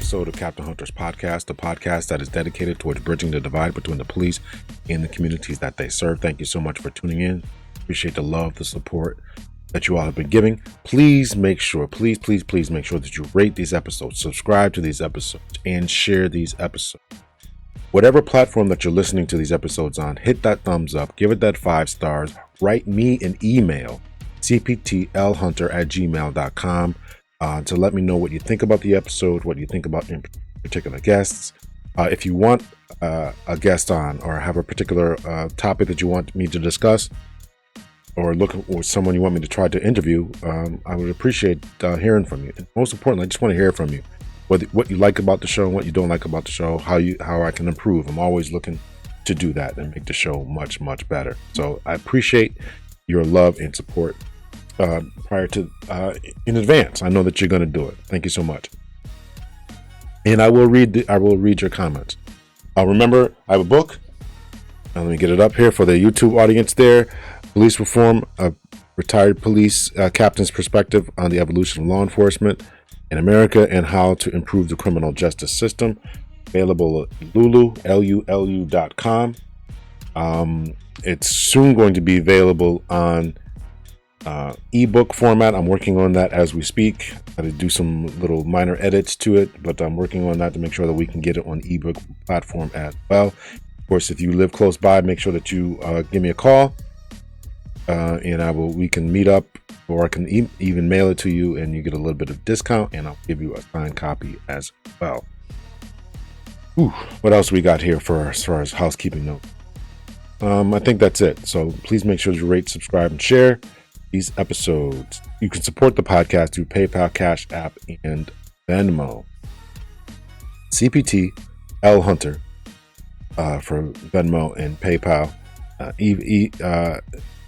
episode of Captain Hunter's podcast, the podcast that is dedicated towards bridging the divide between the police and the communities that they serve. Thank you so much for tuning in. Appreciate the love, the support that you all have been giving. Please make sure, please make sure that you rate these episodes, subscribe to these episodes, and share these episodes. Whatever platform that you're listening to these episodes on, hit that thumbs up, give it that 5 stars, write me an email, cptlhunter@gmail.com, to let me know what you think about the episode, what you think about in particular guests. If you want a guest on or have a particular topic that you want me to discuss, or someone you want me to try to interview, I would appreciate hearing from you. And most importantly, I just want to hear from you. What you like about the show and what you don't like about the show, how I can improve. I'm always looking to do that and make the show much, much better. So I appreciate your love and support in advance. I know that you're going to do it. Thank you so much. And I will read your comments. Remember, I have a book. Let me get it up here for the YouTube audience there. Police Reform, a retired police captain's perspective on the evolution of law enforcement in America and how to improve the criminal justice system. Available at lulu.com. It's soon going to be available on ebook format. I'm working on that as we speak. I had to do some little minor edits to it, but I'm working on that to make sure that we can get it on ebook platform as well. Of course, if you live close by, make sure that you give me a call, and we can meet up, or I can even mail it to you, and you get a little bit of discount, and I'll give you a signed copy as well. What else we got here as far as housekeeping note? I think that's it. So please make sure you rate, subscribe, and share these episodes. You can support the podcast through PayPal, Cash App, and Venmo. CPT L Hunter for Venmo and PayPal.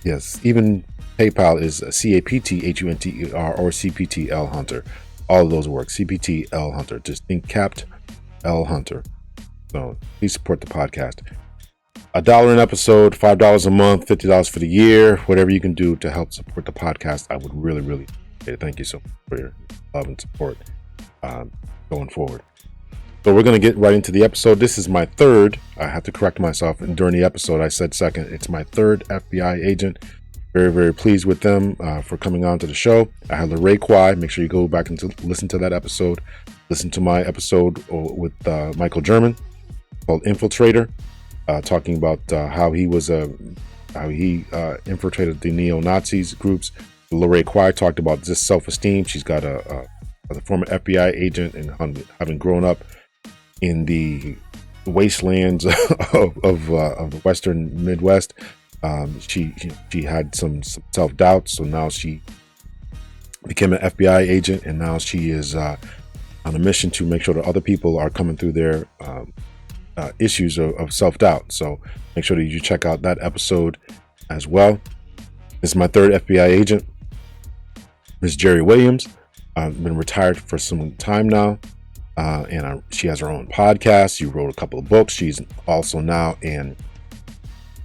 Yes, even PayPal is CAPTHUNTER or CPT L Hunter. All of those work. CPT L Hunter. Just think Capt L Hunter. So please support the podcast. $1 an episode, $5 a month, $50 for the year, whatever you can do to help support the podcast, I would really, really appreciate it. Thank you so much for your love and support going forward. So we're going to get right into the episode. This is my third. I have to correct myself. And during the episode, I said second. It's my third FBI agent. Very, very pleased with them for coming on to the show. I had Lorraine Kwai. Make sure you go back and listen to that episode. Listen to my episode with Michael German called Infiltrator. Talking about how he infiltrated the neo-Nazis groups. Lorraine Kwai talked about just self-esteem. She's got a former FBI agent, and having grown up in the wastelands of the Western Midwest, she had some self-doubt. So now she became an FBI agent, and now she is on a mission to make sure that other people are coming through their issues of self-doubt. So make sure that you check out that episode as well. This is my third FBI agent, Ms. Jerri Williams. I've been retired for some time now, and she has her own podcast. She wrote a couple of books. She's also now a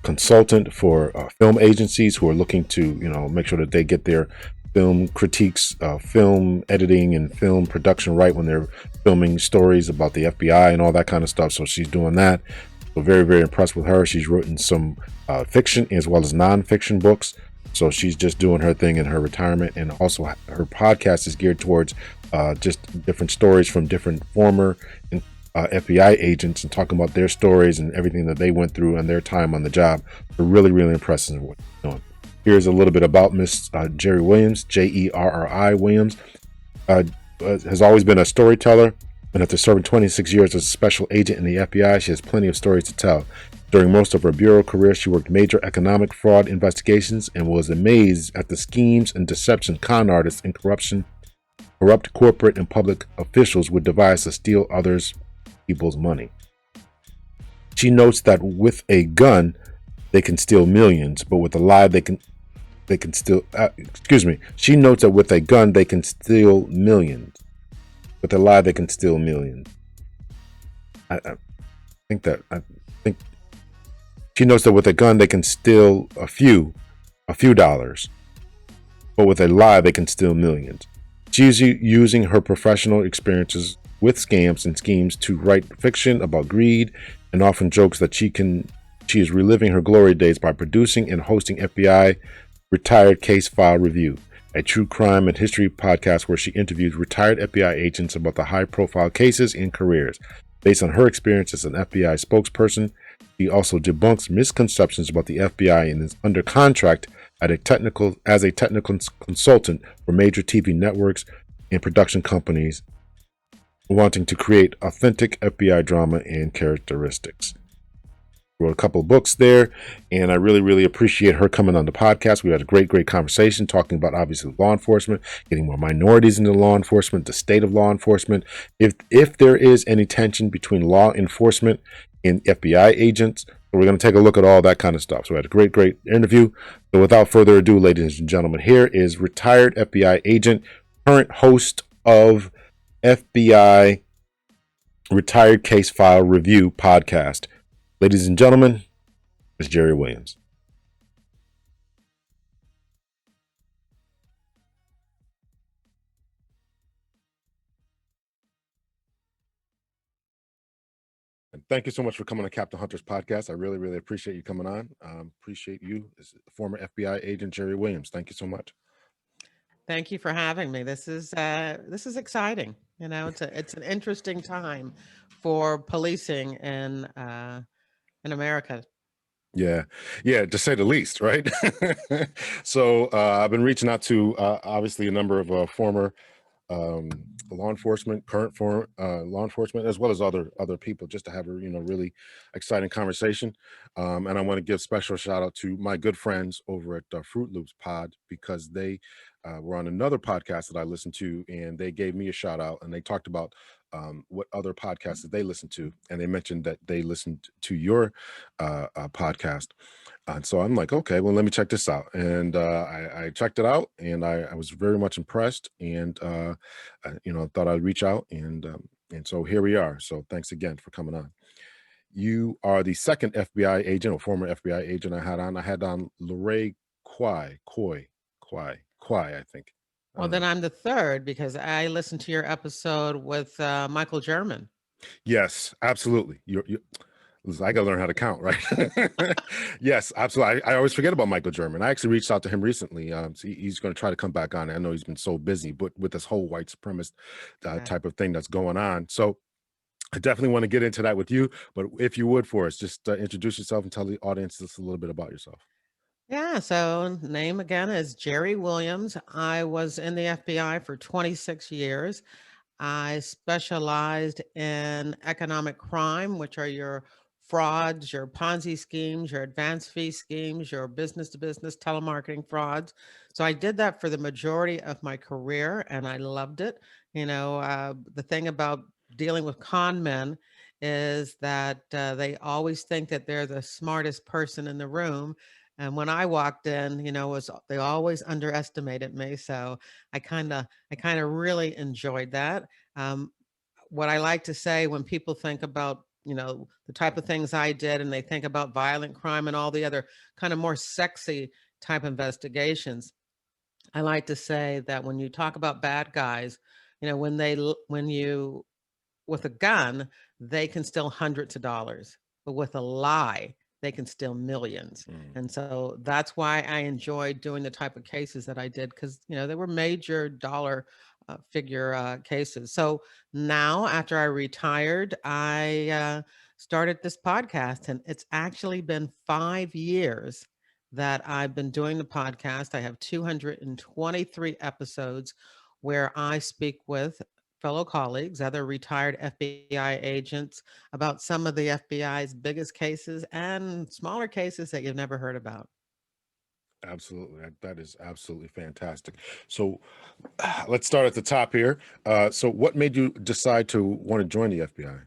consultant for film agencies who are looking to make sure that they get their film critiques, film editing and film production right when they're filming stories about the FBI and all that kind of stuff. So she's doing that. So very, very impressed with her. She's written some fiction as well as non-fiction books. So she's just doing her thing in her retirement. And also her podcast is geared towards just different stories from different former FBI agents and talking about their stories and everything that they went through and their time on the job. They're really, really impressive with what she's doing. Here's a little bit about Miss Jerri Williams, Jerri Williams. Has always been a storyteller, and after serving 26 years as a special agent in the FBI, she has plenty of stories to tell. During most of her bureau career, she worked major economic fraud investigations and was amazed at the schemes and deception con artists and corrupt corporate and public officials would devise to steal others people's money. She notes that with a gun, they can steal millions, but with a lie, they can steal. She notes that with a gun, they can steal millions. With a lie, they can steal millions. I think she notes that with a gun, they can steal a few dollars, but with a lie, they can steal millions. She's using her professional experiences with scams and schemes to write fiction about greed, and often jokes that she is reliving her glory days by producing and hosting FBI Retired Case File Review, a true crime and history podcast where she interviews retired FBI agents about the high-profile cases and careers. Based on her experience as an FBI spokesperson, she also debunks misconceptions about the FBI and is under contract as a technical consultant for major TV networks and production companies wanting to create authentic FBI drama and characteristics. Wrote a couple of books there, and I really, really appreciate her coming on the podcast. We had a great, great conversation talking about obviously law enforcement, getting more minorities into law enforcement, the state of law enforcement. If there is any tension between law enforcement and FBI agents, we're going to take a look at all that kind of stuff. So we had a great, great interview. So without further ado, ladies and gentlemen, here is retired FBI agent, current host of FBI Retired Case File Review podcast. Ladies and gentlemen, it's Jerri Williams. And thank you so much for coming on Captain Hunter's podcast. I really, really appreciate you coming on. Appreciate you, as former FBI agent Jerri Williams. Thank you so much. Thank you for having me. This is exciting. It's an interesting time for policing in America. Yeah, to say the least, right? So I've been reaching out to obviously a number of former law enforcement, current for law enforcement, as well as other people, just to have a really exciting conversation. And I want to give special shout out to my good friends over at Fruit Loops Pod, because they were on another podcast that I listened to, and they gave me a shout out, and they talked about what other podcasts that they listened to, and they mentioned that they listened to your podcast. And so I'm like, okay, well, let me check this out. And I checked it out, and I was very much impressed, and thought I'd reach out, and so here we are. So thanks again for coming on. You are the second FBI agent, or former FBI agent, I had on. I had on Lorraine Kwai, I think. I Well, don't then know. I'm the third because I listened to your episode with Michael German. Yes, absolutely. I gotta learn how to count, right? Yes, absolutely. I always forget about Michael German. I actually reached out to him recently. So he's going to try to come back on. I know he's been so busy, but with this whole white supremacist Yeah. type of thing that's going on. So I definitely want to get into that with you. But if you would, for us, just introduce yourself and tell the audience just a little bit about yourself. Yeah, so name again is Jerri Williams. I was in the FBI for 26 years. I specialized in economic crime, which are your frauds, your Ponzi schemes, your advance fee schemes, your business to business telemarketing frauds. So I did that for the majority of my career, and I loved it. The thing about dealing with con men is that they always think that they're the smartest person in the room. And when I walked in, was they always underestimated me. So I kind of really enjoyed that. Um, what I like to say when people think about, the type of things I did, and they think about violent crime and all the other kind of more sexy type investigations, I like to say that when you talk about bad guys, when you with a gun, they can steal hundreds of dollars, but with a lie, they can steal millions. Mm. And so that's why I enjoyed doing the type of cases that I did, because they were major dollar figure cases. So now, after I retired, I started this podcast, and it's actually been 5 years that I've been doing the podcast. I have 223 episodes where I speak with fellow colleagues, other retired FBI agents, about some of the FBI's biggest cases and smaller cases that you've never heard about. Absolutely. That is absolutely fantastic. So let's start at the top here. So what made you decide to want to join the FBI?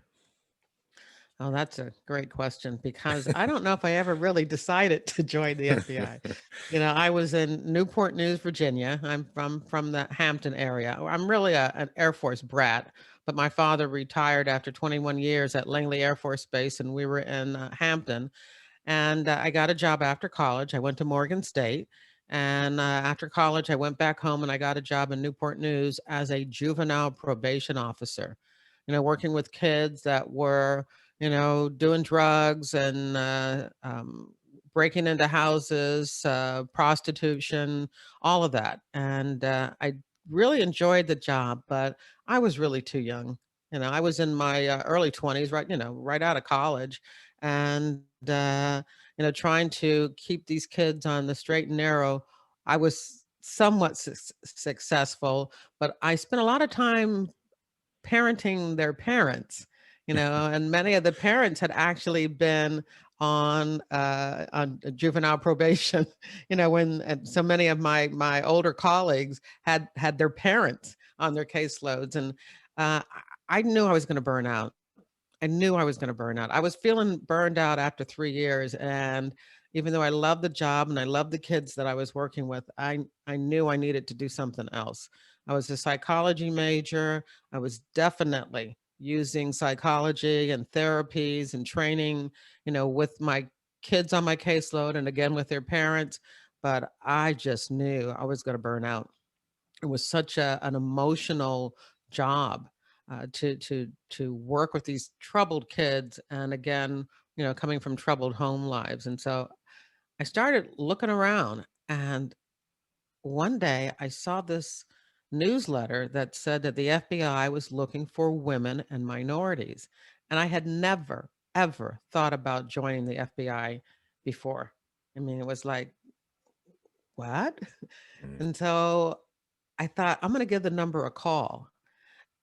Oh, that's a great question, because I don't know if I ever really decided to join the FBI. I was in Newport News, Virginia. I'm from the Hampton area. I'm really an Air Force brat, but my father retired after 21 years at Langley Air Force Base, and we were in Hampton. And I got a job after college. I went to Morgan State. And after college, I went back home and I got a job in Newport News as a juvenile probation officer. working with kids that were, doing drugs and breaking into houses, prostitution, all of that. And I really enjoyed the job, but I was really too young. I was in my early 20s, right, right out of college. And, trying to keep these kids on the straight and narrow. I was somewhat successful, but I spent a lot of time parenting their parents, and many of the parents had actually been on juvenile probation, when and so many of my older colleagues had their parents on their caseloads, and I knew I was going to burn out. I knew I was going to burn out. I was feeling burned out after 3 years, and even though I loved the job and I loved the kids that I was working with, I knew I needed to do something else. I was a psychology major. I was definitely using psychology and therapies and training, with my kids on my caseload and again with their parents. But I just knew I was going to burn out. It was such an emotional job to work with these troubled kids, and again, coming from troubled home lives. And so I started looking around, and one day I saw this newsletter that said that the FBI was looking for women and minorities. And I had never, ever thought about joining the FBI before. I mean, it was like, what? Mm. And so I thought, I'm going to give the number a call.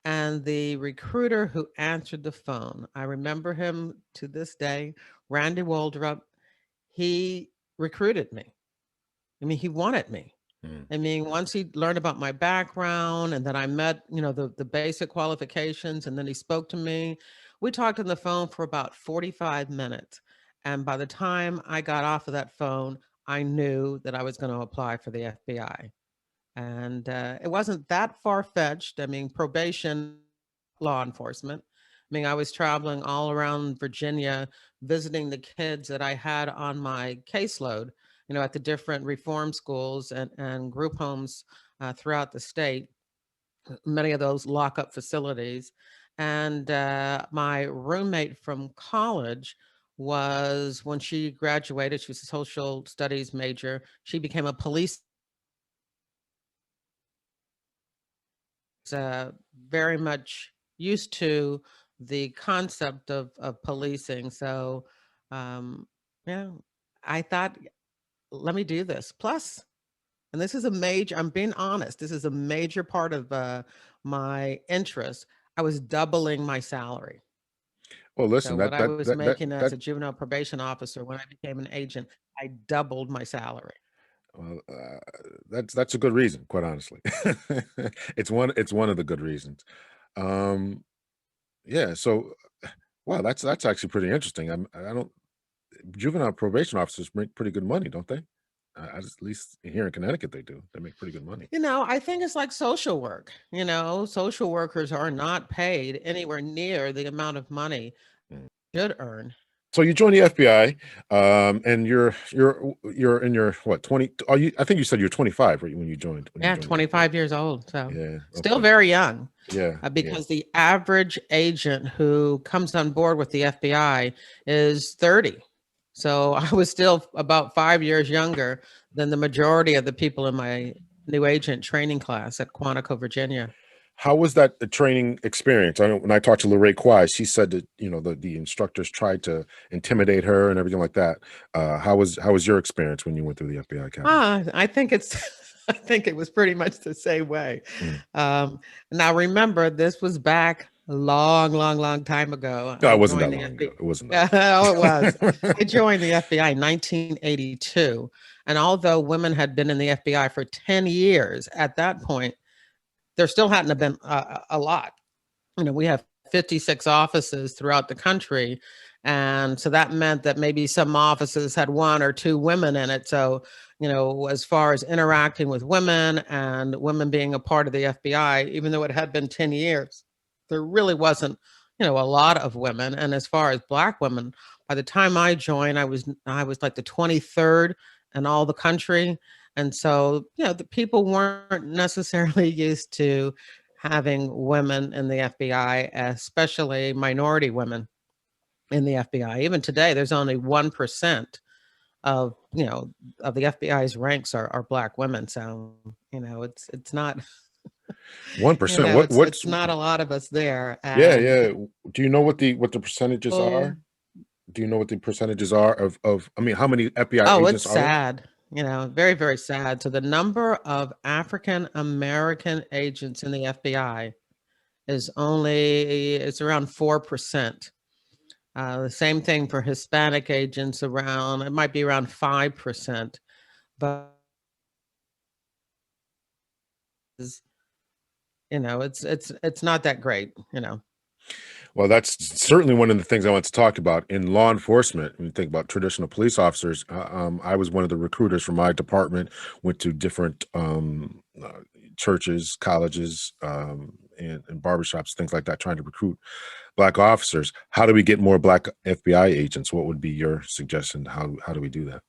And the recruiter who answered the phone, I remember him to this day, Randy Waldrop. He recruited me. I mean, he wanted me. Mm. I mean, once he learned about my background and then I met, the basic qualifications, and then he spoke to me. We talked on the phone for about 45 minutes. And by the time I got off of that phone, I knew that I was going to apply for the FBI. And it wasn't that far fetched. I mean, probation, law enforcement. I mean, I was traveling all around Virginia, visiting the kids that I had on my caseload, at the different reform schools and group homes throughout the state, many of those lockup facilities. And my roommate from college was, when she graduated, she was a social studies major. She became a police, very much used to the concept of policing. So, um, yeah, I thought, let me do this. Plus, and this is a major, I'm being honest, this is a major part of my interest. I was doubling my salary. Well, So listen, what that I that was that that making as that a juvenile probation officer, when I became an agent, I doubled my salary. well, that's a good reason, quite honestly. It's one of the good reasons. Um, yeah. So, wow, that's actually pretty interesting. I don't juvenile probation officers make pretty good money, don't they? At least here in Connecticut, they do. They make pretty good money. I think it's like social work. Social workers are not paid anywhere near the amount of money Mm. they should earn. So you joined the FBI, and you're in your what 20? Oh, you I think you said you're 25 right, when you Yeah, joined the FBI. 25 years old. So Yeah. still Okay. very young, Yeah. Yeah. because the average agent who comes on board with the FBI is 30. So I was still about 5 years younger than the majority of the people in my new agent training class at Quantico, Virginia. How was that the training experience? I know when I talked to Lorraine Quai, she said that the instructors tried to intimidate her and everything like that. How was your experience when you went through the FBI Academy? I think it's I think it was pretty much the same way. Mm. Um, Now remember, this was back a long, long, long time ago. No, I it wasn't joined that the long ago. FBI. It wasn't that Oh, it was. long I joined the FBI in 1982. And although women had been in the FBI for 10 years at that point, there still hadn't have been a lot. We have 56 offices throughout the country. And so that meant that maybe some offices had one or two women in it. So, as far as interacting with women and women being a part of the FBI, even though it had been 10 years, there really wasn't, a lot of women. And as far as Black women, by the time I joined, I was like the 23rd in all the country. And so, the people weren't necessarily used to having women in the FBI, especially minority women in the FBI. Even today, there's only 1% of, of the FBI's ranks are black women. So, it's not, 1%. it's not a lot of us there. Yeah, And yeah. Do you know what the percentages are? Do you know what the percentages are of I mean, how many FBI oh, it's agents are there? sad, very, very sad. So the number of African American agents in the FBI it's around 4%. The same thing for Hispanic agents, it might be around 5%, but it's not that great. Well, that's certainly one of the things I want to talk about in law enforcement. When you think about traditional police officers, I was one of the recruiters from my department, went to different churches, colleges, and barbershops, things like that, trying to recruit black officers. How do we get more black FBI agents? What would be your suggestion? How do we do that?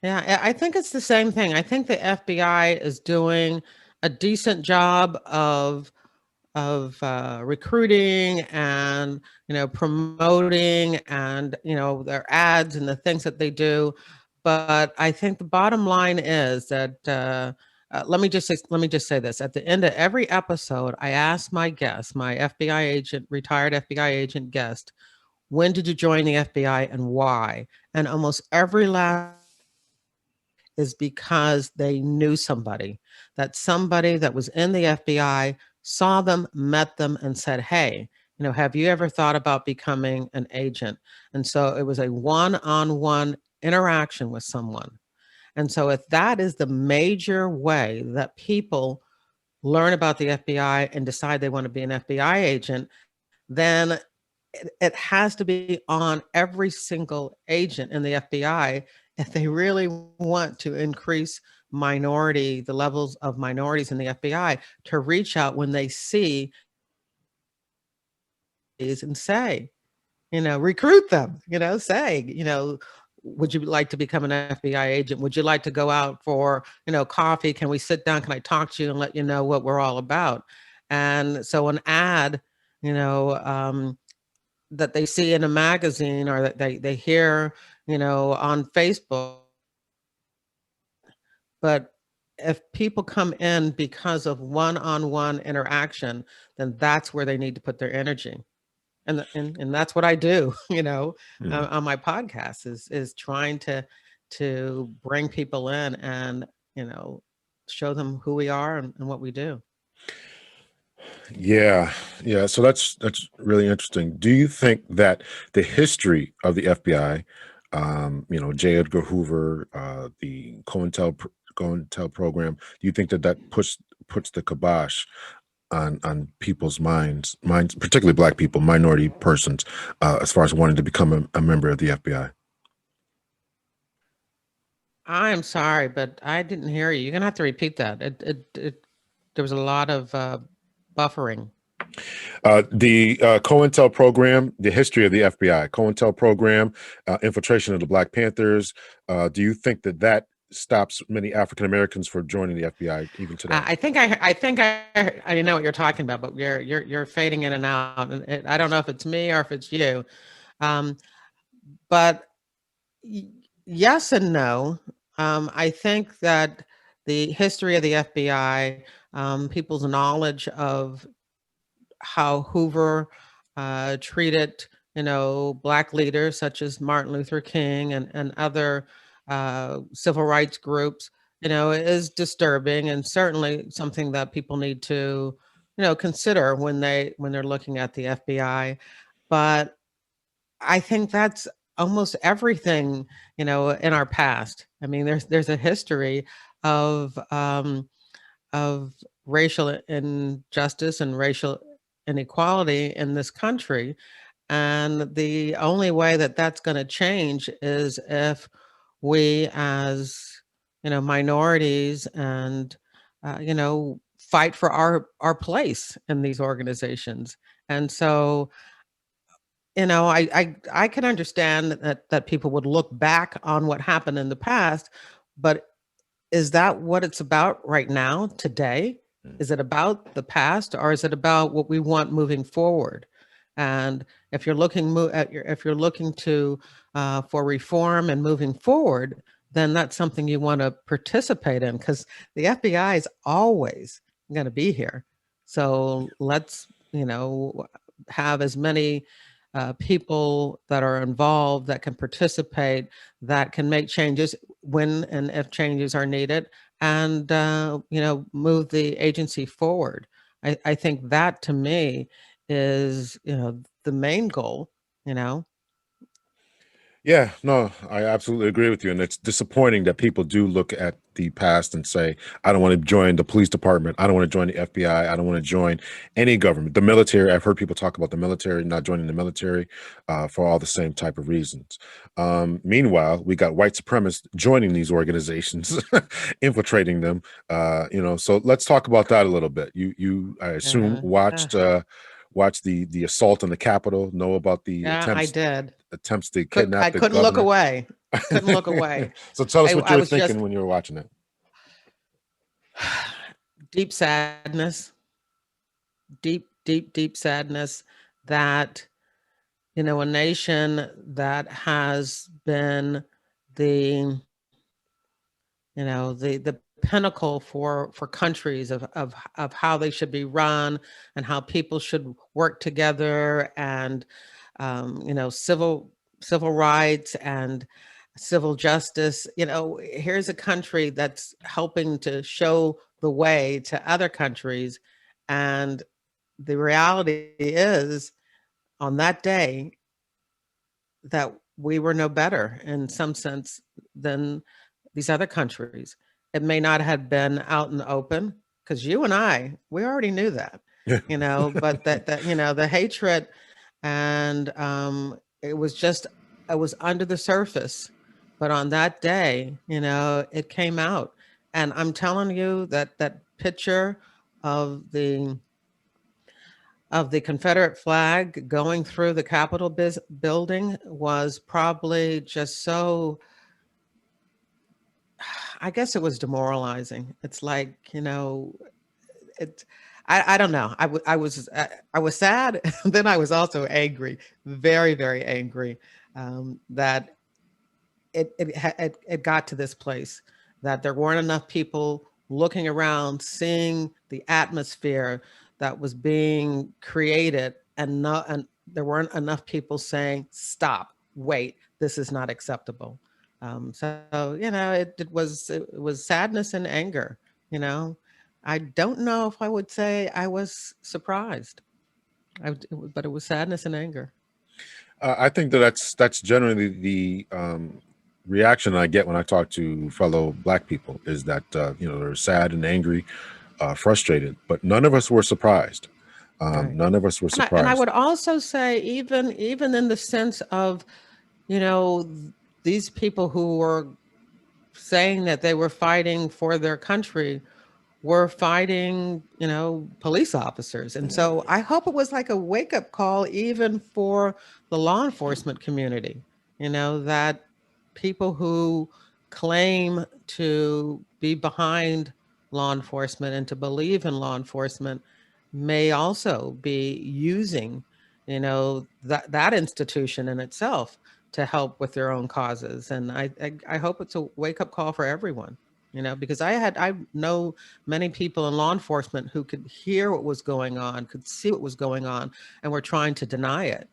Yeah, I think it's the same thing. I think the FBI is doing a decent job of recruiting and promoting and their ads and the things that they do. But I think the bottom line is that let me just say this: at the end of every episode, I ask my guest, my FBI agent, retired FBI agent guest, when did you join the FBI and why? And almost every last is because they knew somebody, that somebody that was in the FBI saw them, met them, and said, hey, have you ever thought about becoming an agent? And so it was a one on one interaction with someone. And so if that is the major way that people learn about the FBI and decide they want to be an FBI agent, then it has to be on every single agent in the FBI if they really want to increase the levels of minorities in the FBI, to reach out when they see these and say, recruit them, say, would you like to become an FBI agent? Would you like to go out for, coffee? Can we sit down? Can I talk to you and let you know what we're all about? And so an ad, you know, that they see in a magazine or that they hear, on Facebook. But if people come in because of one-on-one interaction, then that's where they need to put their energy. And that's what I do, Hmm. on my podcast is trying to bring people in and, show them who we are and what we do. Yeah, yeah. So that's really interesting. Do you think that the history of the FBI, J. Edgar Hoover, the COINTEL program, do you think that puts the kibosh on people's minds, particularly Black people, minority persons, as far as wanting to become a member of the FBI? I'm sorry, but I didn't hear you. You're gonna have to repeat that. There was a lot of buffering. The COINTEL program, the history of the FBI, COINTEL program, infiltration of the Black Panthers. Do you think that stops many African Americans from joining the FBI even today? I know what you're talking about, but you're fading in and out, and I don't know if it's me or if it's you. Um, but yes and no. I think that the history of the FBI, people's knowledge of how Hoover treated, Black leaders such as Martin Luther King and other civil rights groups, is disturbing and certainly something that people need to, consider when they're looking at the FBI. But I think that's almost everything, in our past. I mean, there's a history of of racial injustice and racial inequality in this country. And the only way that that's going to change is if we, as minorities, and fight for our place in these organizations. And so, I can understand that people would look back on what happened in the past, but is that what it's about right now, today? Is it about the past, or is it about what we want moving forward? And if you're looking if you're looking to for reform and moving forward, then that's something you want to participate in, because the FBI is always going to be here. So let's, have as many people that are involved, that can participate, that can make changes when and if changes are needed, and move the agency forward. I think that, to me, is the main goal. You know. Yeah, no, I absolutely agree with you. And it's disappointing that people do look at the past and say, I don't want to join the police department. I don't want to join the FBI. I don't want to join any government. The military, I've heard people talk about the military, not joining the military for all the same type of reasons. Meanwhile, we got white supremacists joining these organizations, infiltrating them. So let's talk about that a little bit. You I assume, Yeah. watched the assault on the Capitol, know about the Yeah, I did. attempts to kidnap I the couldn't look governor. away. Couldn't look away. So tell us what I you were was just thinking when you were watching it. deep sadness, deep sadness that, a nation that has been the, the pinnacle for countries of how they should be run, and how people should work together, and civil rights and civil justice. Here's a country that's helping to show the way to other countries, and the reality is, on that day, that we were no better in some sense than these other countries. It may not have been out in the open, because you and I, we already knew that, Yeah. but the hatred, and it was under the surface. But on that day, it came out. And I'm telling you, that picture of the Confederate flag going through the Capitol building was probably just so, I guess it was demoralizing. It's like, it, I don't know. I was sad. Then I was also angry, very, very angry, that it got to this place, that there weren't enough people looking around, seeing the atmosphere that was being created, and there weren't enough people saying, "Stop, wait, this is not acceptable." So it was sadness and anger. You know, I don't know if I would say I was surprised, but it was sadness and anger. I think that's generally the reaction I get when I talk to fellow Black people, is that they're sad and angry, frustrated, but none of us were surprised. Right. None of us were And I surprised. would also say, even in the sense of, you know, these people who were saying that they were fighting for their country were fighting, police officers. And so I hope it was like a wake-up call even for the law enforcement community, that people who claim to be behind law enforcement and to believe in law enforcement may also be using, that institution in itself to help with their own causes. And I hope it's a wake-up call for everyone, because I know many people in law enforcement who could hear what was going on, could see what was going on, and were trying to deny it.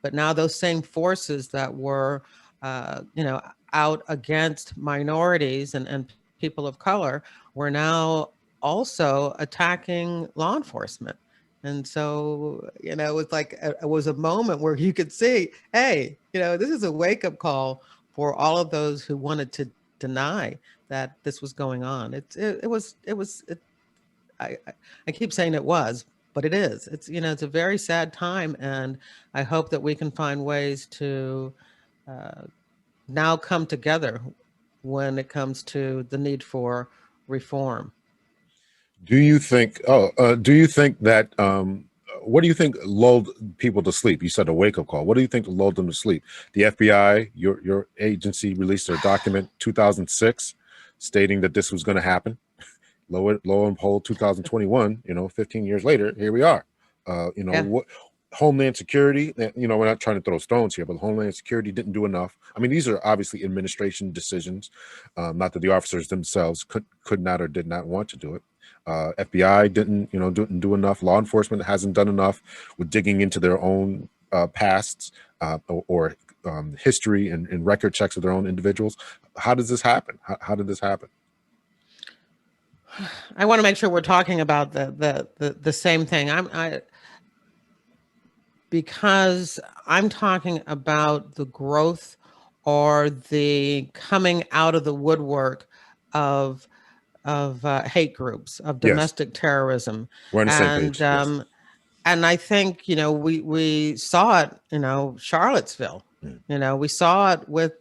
But now those same forces that were, out against minorities and people of color were now also attacking law enforcement. And so, it's like it was a moment where you could see, hey, this is a wake up call for all of those who wanted to deny that this was going on. I keep saying it was, but it is. It's a very sad time, and I hope that we can find ways to uh, now come together when it comes to the need for reform. Do you think? Do you think that? What do you think lulled people to sleep? You said a wake up call. What do you think lulled them to sleep? The FBI, your agency, released their document 2006, stating that this was going to happen. Lo and behold, 2021, 15 years later, here we are. Yeah. What Homeland Security, we're not trying to throw stones here, but Homeland Security didn't do enough. I mean, these are obviously administration decisions, not that the officers themselves could not or did not want to do it. FBI didn't do enough. Law enforcement hasn't done enough with digging into their own pasts or history and record checks of their own individuals. How does this happen? How did this happen? I want to make sure we're talking about the same thing. Because I'm talking about the growth or the coming out of the woodwork of hate groups, of Yes, domestic terrorism, we're on the same and page. Yes. and I think we saw it, Charlottesville. Mm. We saw it with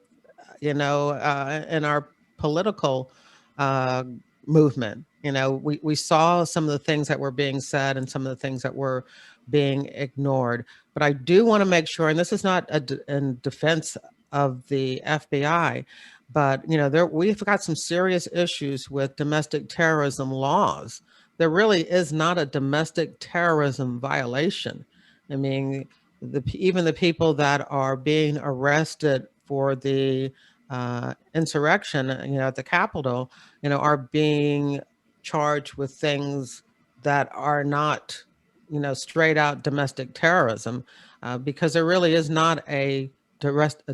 in our political uh, movement. We saw some of the things that were being said and some of the things that were being ignored. But I do want to make sure, and this is not in defense of the FBI, but we've got some serious issues with domestic terrorism laws. There really is not a domestic terrorism violation. I mean, even the people that are being arrested for the insurrection, at the Capitol, are being charged with things that are not, straight out domestic terrorism, because there really is not a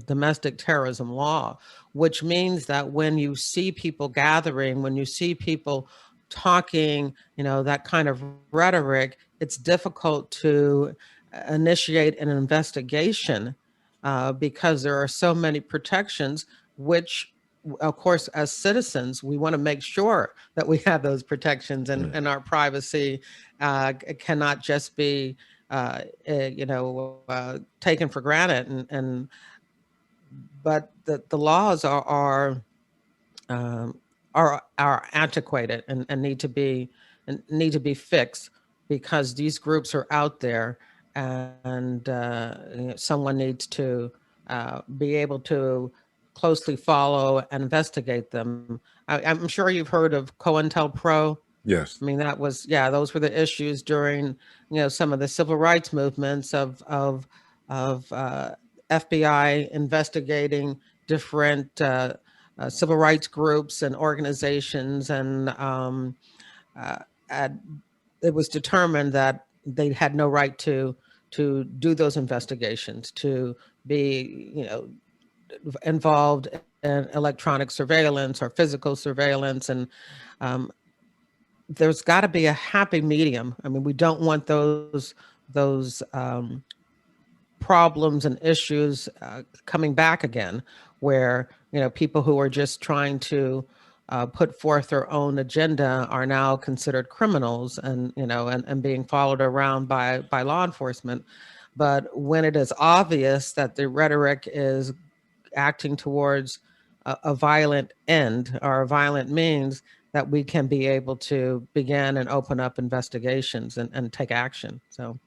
domestic terrorism law, which means that when you see people gathering, when you see people talking, that kind of rhetoric, it's difficult to initiate an investigation because there are so many protections, which, of course, as citizens, we want to make sure that we have those protections, and our privacy cannot just be, taken for granted. But the laws um, are antiquated and need to be fixed, because these groups are out there, and someone needs to be able to closely follow and investigate them. I'm sure you've heard of COINTELPRO. Yes. I mean, those were the issues during, some of the civil rights movements of FBI investigating different civil rights groups and organizations, uh, it was determined that they had no right to do those investigations, to be, involved in electronic surveillance or physical surveillance, and um, there's got to be a happy medium. I mean, we don't want those problems and issues coming back again, where people who are just trying to put forth their own agenda are now considered criminals, and being followed around by law enforcement. But when it is obvious that the rhetoric is acting towards a violent end or a violent means, that we can be able to begin and open up investigations and take action. So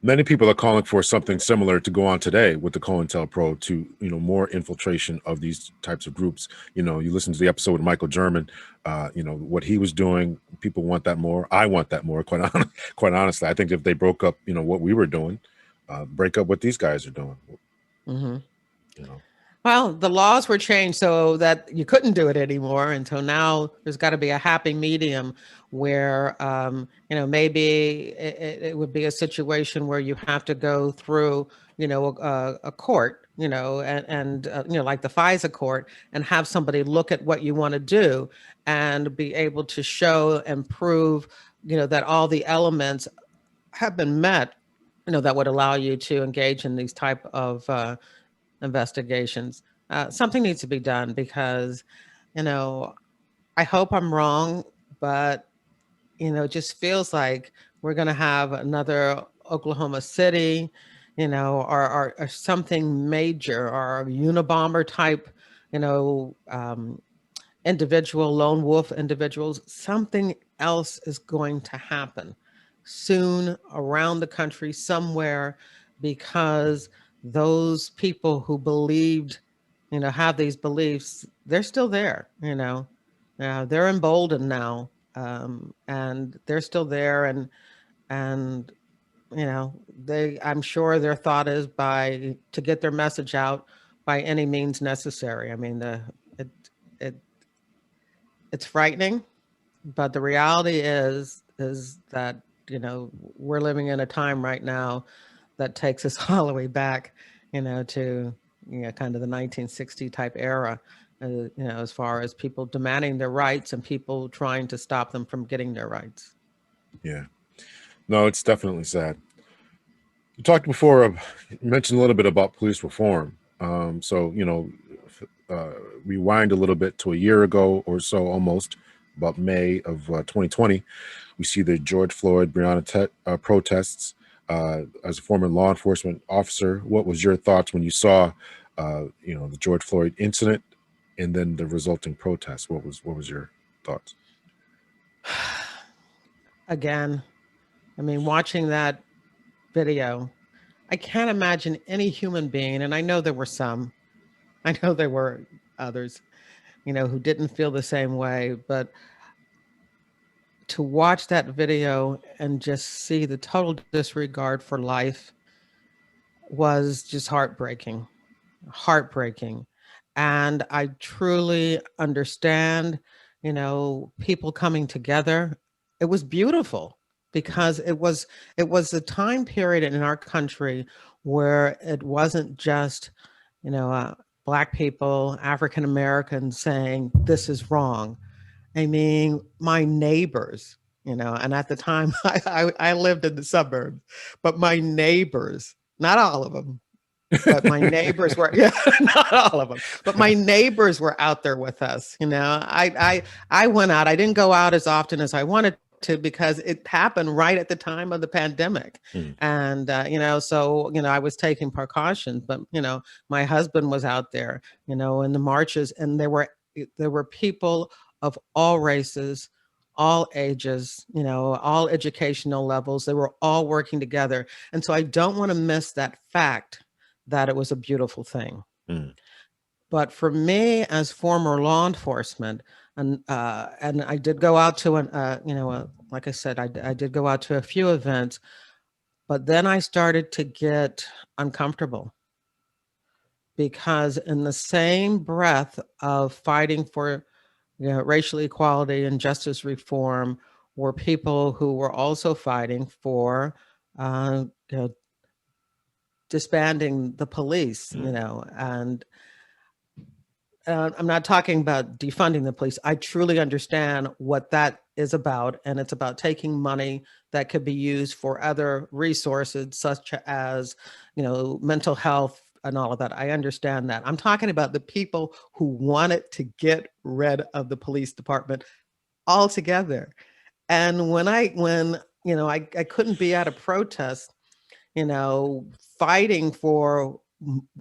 Many people are calling for something similar to go on today with the COINTELPRO to, more infiltration of these types of groups. You listen to the episode with Michael German, what he was doing. People want that more. I want that more. Quite honestly, I think if they broke up, what we were doing, break up what these guys are doing. mm-hmm. You know. Well, the laws were changed so that you couldn't do it anymore. And so now there's got to be a happy medium where, maybe it would be a situation where you have to go through, a court, and like the FISA court, and have somebody look at what you want to do and be able to show and prove, that all the elements have been met, that would allow you to engage in these type of investigations. Something needs to be done, because, you know, I hope I'm wrong, but, it just feels like we're going to have another Oklahoma City, or something major, or a Unabomber type, individual, lone wolf individuals. Something else is going to happen soon around the country somewhere, because those people who believed, have these beliefs, they're still there. They're emboldened now, and they're still there, and they, I'm sure their thought is by to get their message out by any means necessary. I mean, it it it's frightening, but the reality is that we're living in a time right now that takes us all the way back, to kind of the 1960 type era. As far as people demanding their rights and people trying to stop them from getting their rights. Yeah. No, it's definitely sad. You talked before, you mentioned a little bit about police reform. So, rewind a little bit to a year ago or so, almost about May of 2020, we see the George Floyd Breonna protests. As a former law enforcement officer, what was your thoughts when you saw, the George Floyd incident and then the resulting protests? What was your thoughts? Again, I mean, watching that video, I can't imagine any human being, and I know there were some, I know there were others, who didn't feel the same way, but to watch that video and just see the total disregard for life was just heartbreaking, heartbreaking. And I truly understand, people coming together. It was beautiful because it was a time period in our country where it wasn't just, you know, uh, Black people, African Americans saying this is wrong. I mean, my neighbors, and at the time I lived in the suburbs, but my neighbors, not all of them, but my neighbors were, yeah, not all of them, but my neighbors were out there with us. I went out. I didn't go out as often as I wanted to because it happened right at the time of the pandemic. Mm. And, so, I was taking precautions, but, my husband was out there, in the marches, and there were people of all races, all ages, all educational levels. They were all working together. And so I don't want to miss that fact that it was a beautiful thing. Mm. But for me, as former law enforcement, and I did go out to like I said, I did go out to a few events, but then I started to get uncomfortable because in the same breath of fighting for racial equality and justice reform were people who were also fighting for uh, you know, disbanding the police, and I'm not talking about defunding the police. I truly understand what that is about, and it's about taking money that could be used for other resources, such as, mental health and all of that. I understand that. I'm talking about the people who wanted to get rid of the police department altogether. And when I couldn't be at a protest, fighting for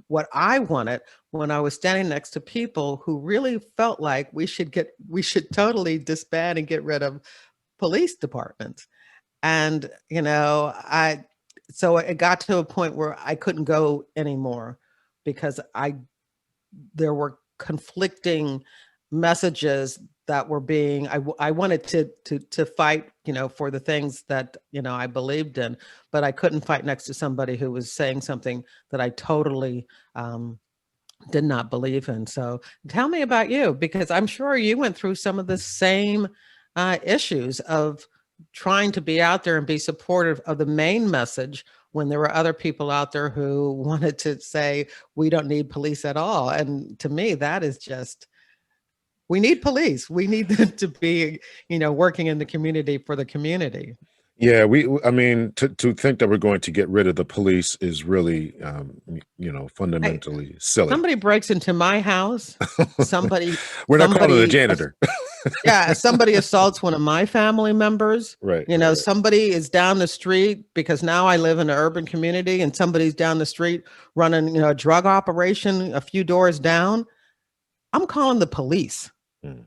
what I wanted, when I was standing next to people who really felt like we should totally disband and get rid of police departments. And, so it got to a point where I couldn't go anymore because there were conflicting messages that were being, I wanted to fight, for the things that, I believed in, but I couldn't fight next to somebody who was saying something that I totally did not believe in. So tell me about you, because I'm sure you went through some of the same issues of trying to be out there and be supportive of the main message when there were other people out there who wanted to say, we don't need police at all. And to me, that is just, we need police. We need them to be, working in the community for the community. Yeah, I mean, to think that we're going to get rid of the police is really, I, fundamentally silly. Somebody breaks into my house. Somebody, We're not calling it a somebody, janitor. yeah, somebody assaults one of my family members. Right. Somebody is down the street because now I live in an urban community, and somebody's down the street running, a drug operation a few doors down. I'm calling the police. Mm.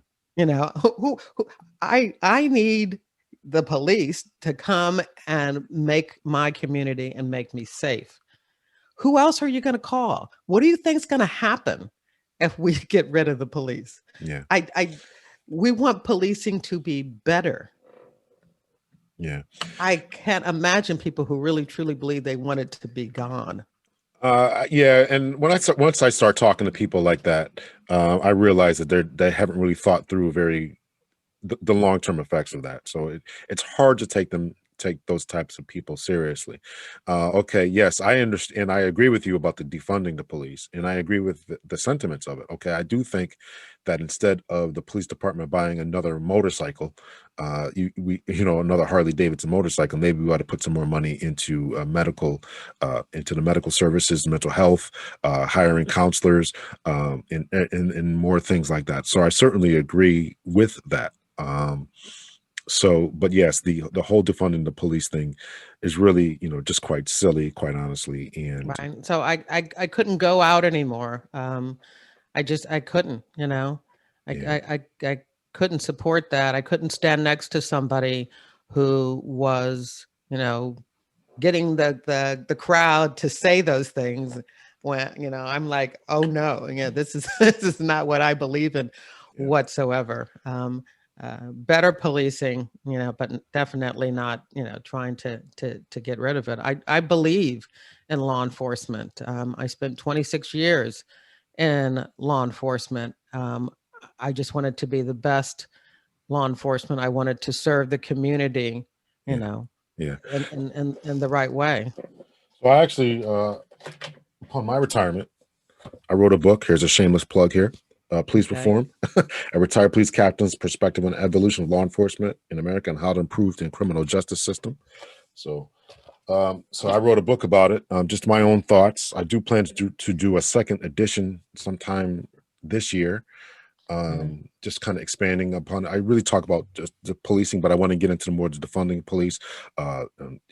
I need the police to come and make my community and make me safe. Who else are you going to call? What do you think's going to happen if we get rid of the police? Yeah. I We want policing to be better. Yeah. I can't imagine people who really truly believe they want it to be gone. Yeah, and once I start talking to people like that, I realize that they haven't really thought through the long term effects of that. So it's hard to take those types of people seriously. Okay, yes, I understand. I agree with you about the defunding the police, and I agree with the sentiments of it. Okay, I do think that instead of the police department buying another motorcycle, another Harley Davidson motorcycle, maybe we ought to put some more money into into the medical services, mental health, hiring counselors, and more things like that. So I certainly agree with that. But yes, the whole defunding the police thing is really, just quite silly, quite honestly. And Right. So I couldn't go out anymore. I couldn't, you know. yeah, I couldn't support that. I couldn't stand next to somebody who was, getting the crowd to say those things when, I'm like, oh no, yeah, this is this is not what I believe in yeah, whatsoever. Better policing, but definitely not, trying to get rid of it. I believe in law enforcement. I spent 26 years in law enforcement. I just wanted to be the best law enforcement. I wanted to serve the community, you yeah, know, yeah. in the right way. So I actually, upon my retirement, I wrote a book. Here's a shameless plug here. Police Okay. Reform, a retired police captain's perspective on the evolution of law enforcement in America and how to improve the criminal justice system. So so I wrote a book about it, just my own thoughts. I do plan to do a second edition sometime this year, Mhm. just kind of expanding upon it. I really talk about just the policing, but I want to get into more the defunding police,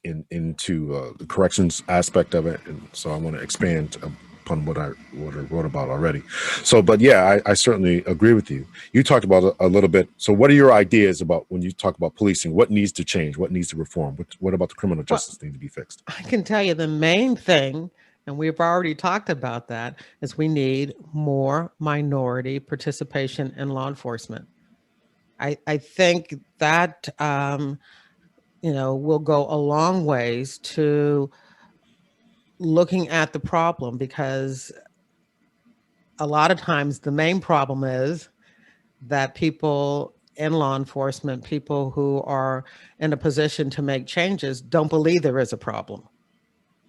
into the corrections aspect of it, and so I want to expand upon what I wrote about already. So, but yeah, I certainly agree with you. You talked about a little bit. So, what are your ideas about when you talk about policing? What needs to change? What needs to reform? What about the criminal Well, justice need to be fixed? I can tell you the main thing, and we've already talked about that, is we need more minority participation in law enforcement. I think that will go a long ways to looking at the problem, because a lot of times the main problem is that people in law enforcement, people who are in a position to make changes, don't believe there is a problem.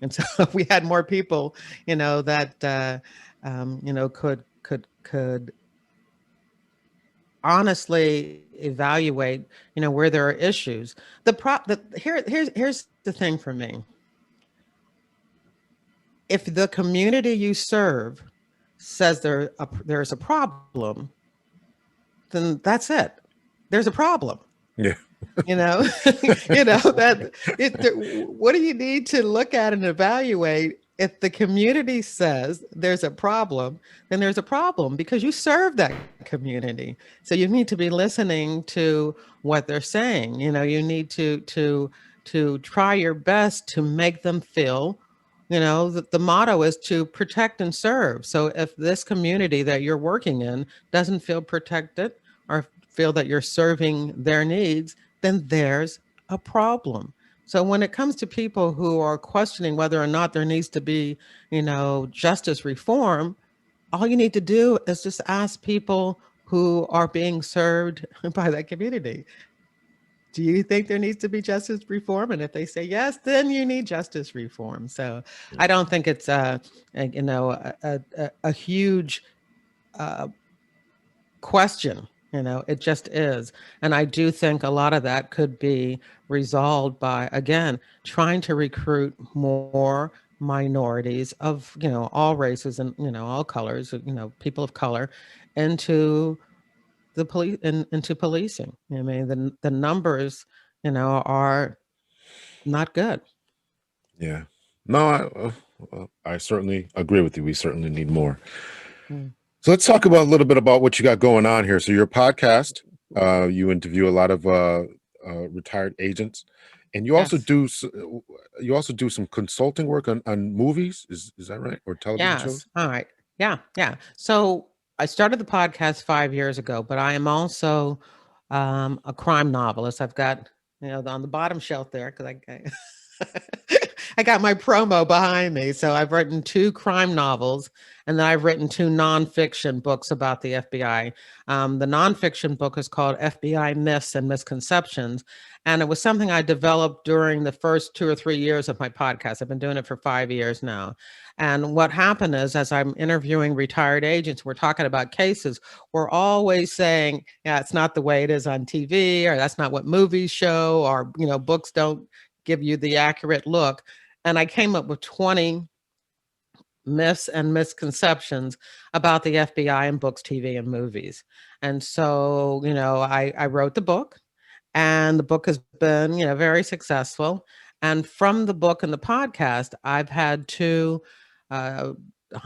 And so if we had more people, that could honestly evaluate, where there are issues. Here's the thing for me. If the community you serve says there's a problem, then that's it. There's a problem. Yeah, you know what do you need to look at and evaluate? If the community says there's a problem, then there's a problem, because you serve that community. So you need to be listening to what they're saying. You need to try your best to make them feel, that the motto is to protect and serve. So if this community that you're working in doesn't feel protected or feel that you're serving their needs, then there's a problem. So when it comes to people who are questioning whether or not there needs to be, justice reform, all you need to do is just ask people who are being served by that community. Do you think there needs to be justice reform? And if they say yes, then you need justice reform. So yeah, I don't think it's a huge uh, question. It just is. And I do think a lot of that could be resolved by, again, trying to recruit more minorities of, all races and, all colors, people of color into the police and into policing. I mean, the numbers, are not good. yeah. No, I certainly agree with you. We certainly need more. Mm. So let's talk about a little bit about what you got going on here. So your podcast, you interview a lot of retired agents, and Yes. you also do some consulting work on movies. Is that right, or television shows? Yes. All right. Yeah. Yeah. So I started the podcast 5 years ago, but I am also a crime novelist. I've got, on the bottom shelf there, because I got my promo behind me. So I've written 2 crime novels, and then I've written 2 nonfiction books about the FBI. The nonfiction book is called FBI Myths and Misconceptions, and it was something I developed during the first 2 or 3 years of my podcast. I've been doing it for 5 years now. And what happened is, as I'm interviewing retired agents, we're talking about cases, we're always saying, yeah, it's not the way it is on TV, or that's not what movies show, or, books don't give you the accurate look. And I came up with 20 myths and misconceptions about the FBI in books, TV, and movies. And so, I wrote the book, and the book has been, very successful. And from the book and the podcast, I've had 2 uh,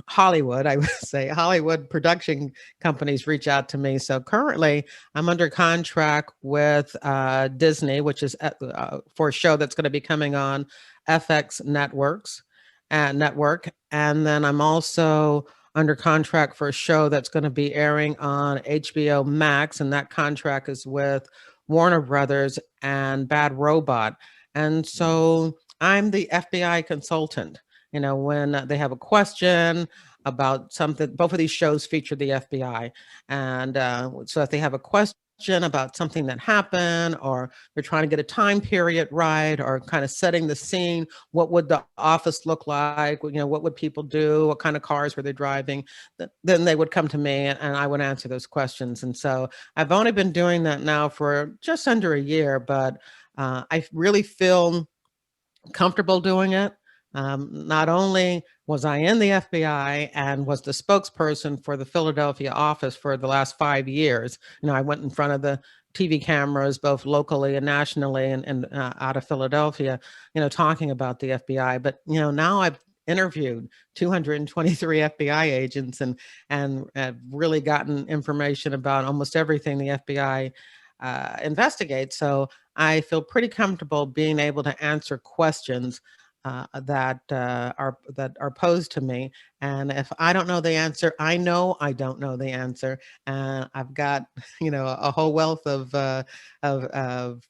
Hollywood, I would say, Hollywood production companies reach out to me. So currently, I'm under contract with Disney, which is for a show that's going to be coming on FX network, and then I'm also under contract for a show that's going to be airing on HBO Max, and that contract is with Warner Brothers and Bad Robot. And so I'm the FBI consultant. When they have a question about something, both of these shows feature the FBI. And so if they have a question about something that happened, or they're trying to get a time period right, or kind of setting the scene, what would the office look like? What would people do? What kind of cars were they driving? Then they would come to me, and I would answer those questions. And so I've only been doing that now for just under a year, but I really feel comfortable doing it. Not only was I in the FBI and was the spokesperson for the Philadelphia office for the last 5 years, I went in front of the TV cameras, both locally and nationally, and out of Philadelphia, talking about the FBI. But now I've interviewed 223 FBI agents, and have really gotten information about almost everything the FBI investigates. So I feel pretty comfortable being able to answer questions that are posed to me. And if I don't know the answer, I know I don't know the answer, and I've got a whole wealth of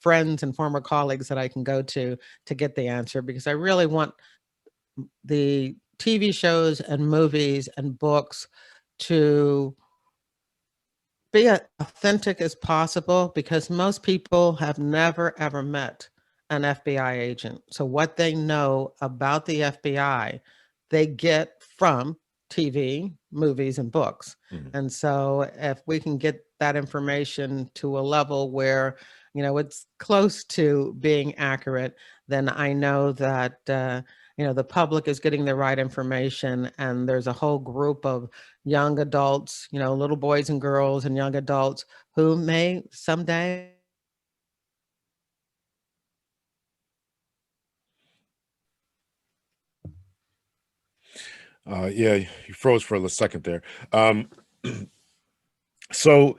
friends and former colleagues that I can go to get the answer, because I really want the TV shows and movies and books to be as authentic as possible, because most people have never ever met an FBI agent. So what they know about the FBI, they get from TV, movies, and books. Mhm. And so if we can get that information to a level where, it's close to being accurate, then I know that, the public is getting the right information, and there's a whole group of young adults, little boys and girls and young adults who may someday. Yeah, you froze for a second there. Um, so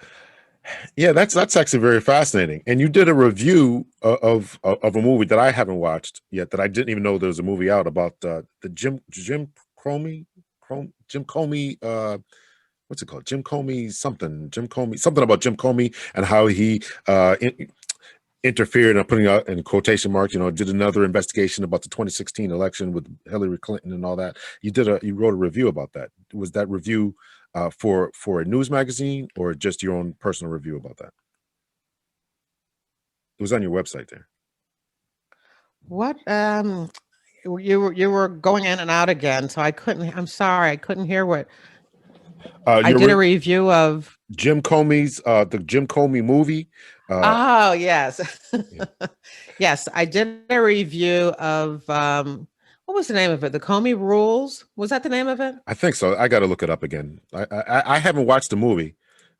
yeah, that's actually very fascinating. And you did a review of a movie that I haven't watched yet, that I didn't even know there was a movie out about the Jim Comey. What's it called? Jim Comey something about Jim Comey, and how he interfered, and I'm putting out in quotation marks, did another investigation about the 2016 election with Hillary Clinton and all that. You wrote a review about that. Was that review for a news magazine, or just your own personal review about that? It was on your website there. What you were going in and out again, so I'm sorry, I couldn't hear what I Your did. A review of. Jim Comey's the Jim Comey movie. Oh, yes. Yeah, Yes, I did a review of, what was the name of it? The Comey Rules? Was that the name of it? I think so. I got to look it up again. I haven't watched the movie.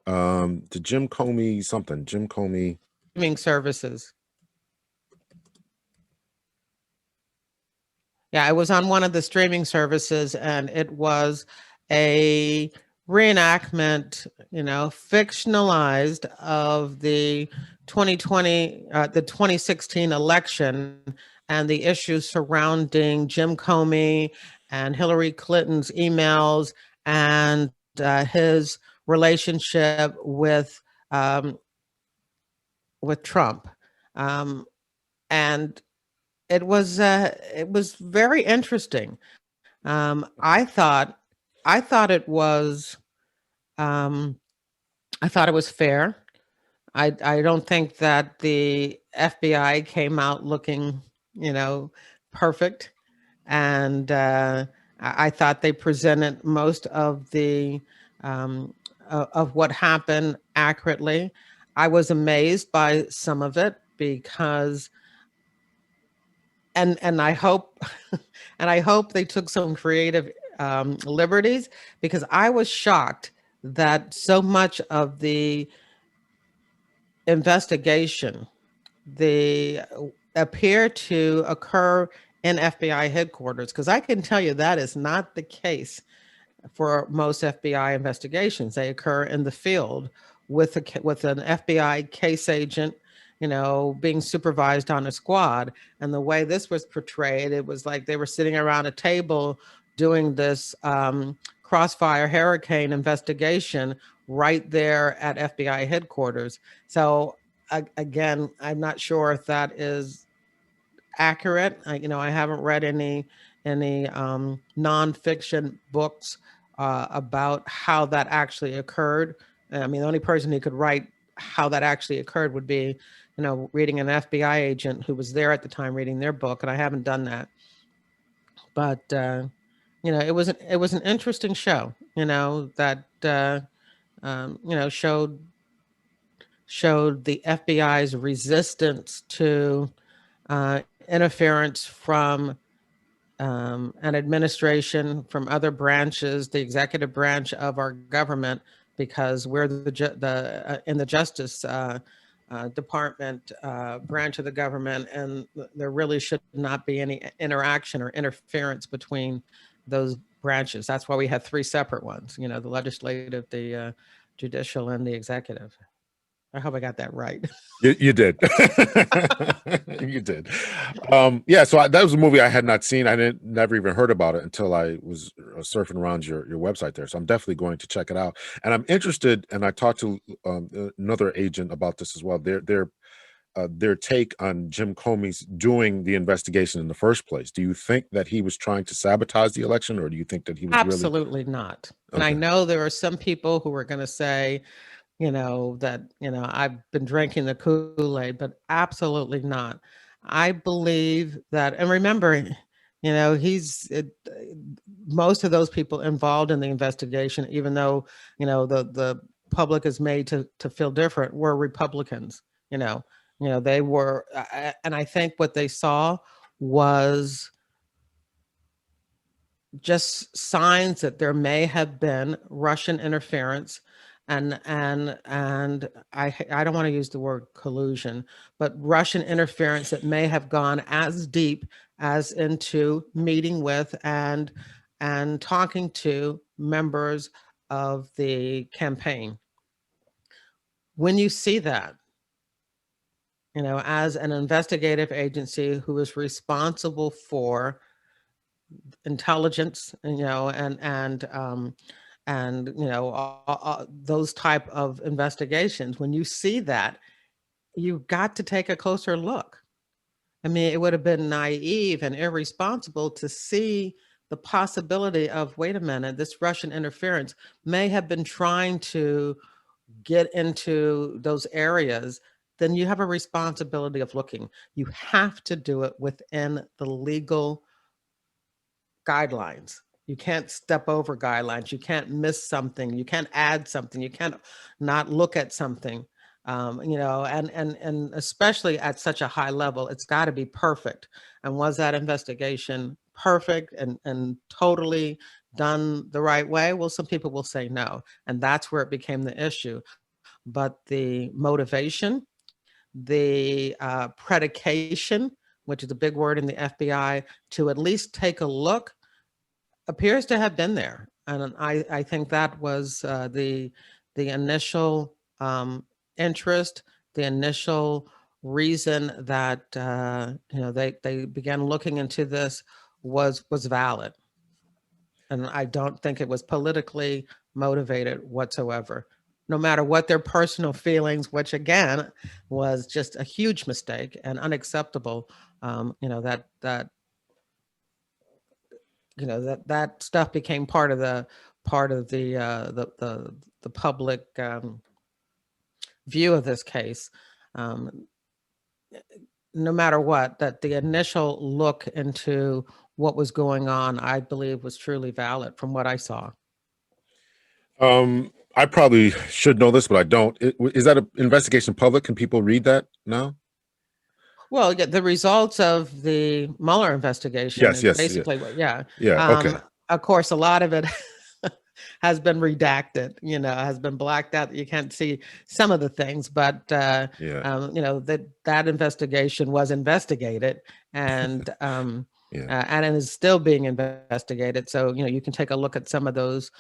The Jim Comey something. Jim Comey. Streaming services. Yeah, I was on one of the streaming services, and it was a reenactment, fictionalized, of the 2016 election, and the issues surrounding Jim Comey and Hillary Clinton's emails, and his relationship um, with Trump, um, and it was very interesting. I thought it was um, I thought it was fair. I don't think that the FBI came out looking, you know, perfect, and I thought they presented most of the um, of what happened accurately. I was amazed by some of it because, and I hope, and I hope they took some creative liberties, because I was shocked that so much of the investigation they appear to occur in FBI headquarters, because I can tell you that is not the case for most FBI investigations. They occur in the field with an FBI case agent, being supervised on a squad. And the way this was portrayed, it was like they were sitting around a table doing this crossfire hurricane investigation right there at FBI headquarters. So again, I'm not sure if that is accurate. I haven't read any nonfiction books about how that actually occurred. I mean, the only person who could write how that actually occurred would be, reading an FBI agent who was there at the time reading their book, and I haven't done that. But it was an interesting show. That showed the FBI's resistance to interference from an administration, from other branches, the executive branch of our government, because we're in the Justice Department branch of the government, and there really should not be any interaction or interference between those branches. That's why we have three separate ones, the legislative, the judicial, and the executive. I hope I got that right. You did. You did. Yeah, so that was a movie I had not seen. I never even heard about it until I was surfing around your website there. So I'm definitely going to check it out. And I'm interested, and I talked to another agent about this as well. Their take on Jim Comey's doing the investigation in the first place. Do you think that he was trying to sabotage the election, or do you think that he was Absolutely not? And I know there are some people who are going to say, that, I've been drinking the Kool-Aid, but absolutely not. I believe that, and remember, most of those people involved in the investigation, even though, the public is made to feel different, were Republicans. They were, and I think what they saw was just signs that there may have been Russian interference, and I don't want to use the word collusion, but Russian interference that may have gone as deep as into meeting with and talking to members of the campaign. When you see that, as an investigative agency who is responsible for intelligence, and those type of investigations, when you see that, you've got to take a closer look. I mean, it would have been naive and irresponsible to see the possibility of, wait a minute, this Russian interference may have been trying to get into those areas. Then you have a responsibility of looking. You have to do it within the legal guidelines. You can't step over guidelines. You can't miss something. You can't add something. You can't not look at something. And especially at such a high level, it's got to be perfect. And was that investigation perfect and totally done the right way? Well, some people will say no, and that's where it became the issue. But the motivation, the predication, which is a big word in the FBI, to at least take a look, appears to have been there. And I think that was the initial interest, the initial reason that they began looking into this was valid. And I don't think it was politically motivated whatsoever, no matter what their personal feelings, which again was just a huge mistake and unacceptable. That that stuff became part of the public view of this case. Um, no matter what, that the initial look into what was going on, I believe, was truly valid from what I saw. I probably should know this, but I don't. Is that an investigation public? Can people read that now? Well, yeah, the results of the Mueller investigation Yes, is yes, yeah, basically yeah. yeah. Okay, Of course, a lot of it has been redacted, has been blacked out. You can't see some of the things, but yeah, that investigation was investigated, and yeah. and it is still being investigated. So you can take a look at some of those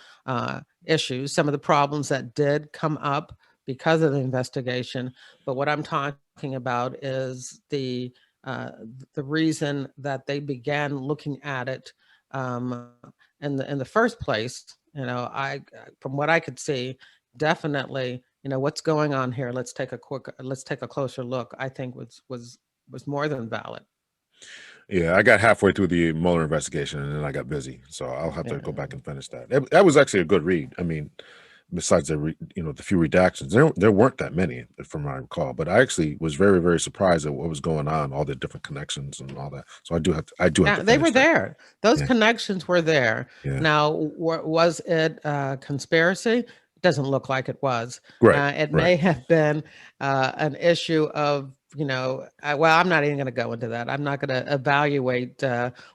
issues, some of the problems that did come up because of the investigation. But what I'm talking about is the reason that they began looking at it in the first place. I from what I could see, definitely, what's going on here. Let's take a closer look. I think was more than valid. Yeah, I got halfway through the Mueller investigation and then I got busy, so I'll have to go Yeah. back and finish that. That was actually a good read. I mean, besides the few redactions, there weren't that many from what I recall. But I actually was very very surprised at what was going on, all the different connections and all that. So I do have to Yeah, they were finish that. there. Those Yeah, connections were there. yeah, Now, was it a conspiracy? Doesn't look like it was. right, It right. may have been an issue of, well, I'm not even going to go into that. I'm not going to evaluate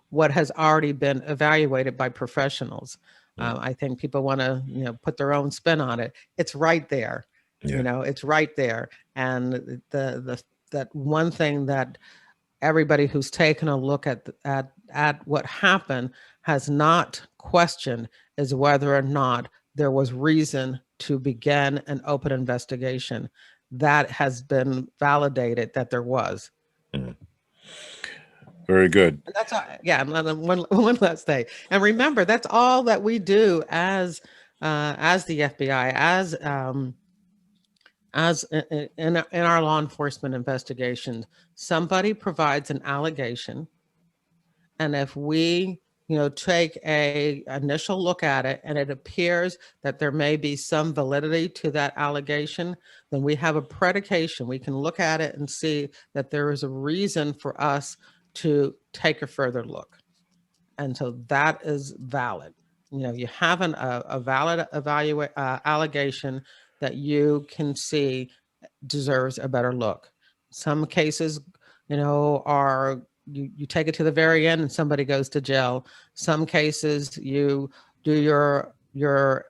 what has already been evaluated by professionals. Mm, I think people want to, put their own spin on it. It's right there. yeah, It's right there. And that one thing that everybody who's taken a look at what happened has not questioned is whether or not there was reason to begin an open investigation. That has been validated that there was. mm. Very good. And that's all, yeah. And then one last thing. And remember, that's all that we do as the FBI, as in our law enforcement investigations. Somebody provides an allegation, and if we take a initial look at it and it appears that there may be some validity to that allegation, then we have a predication. We can look at it and see that there is a reason for us to take a further look, and so that is valid. You have a valid allegation that you can see deserves a better look. Some cases, are you take it to the very end and somebody goes to jail. Some cases you do your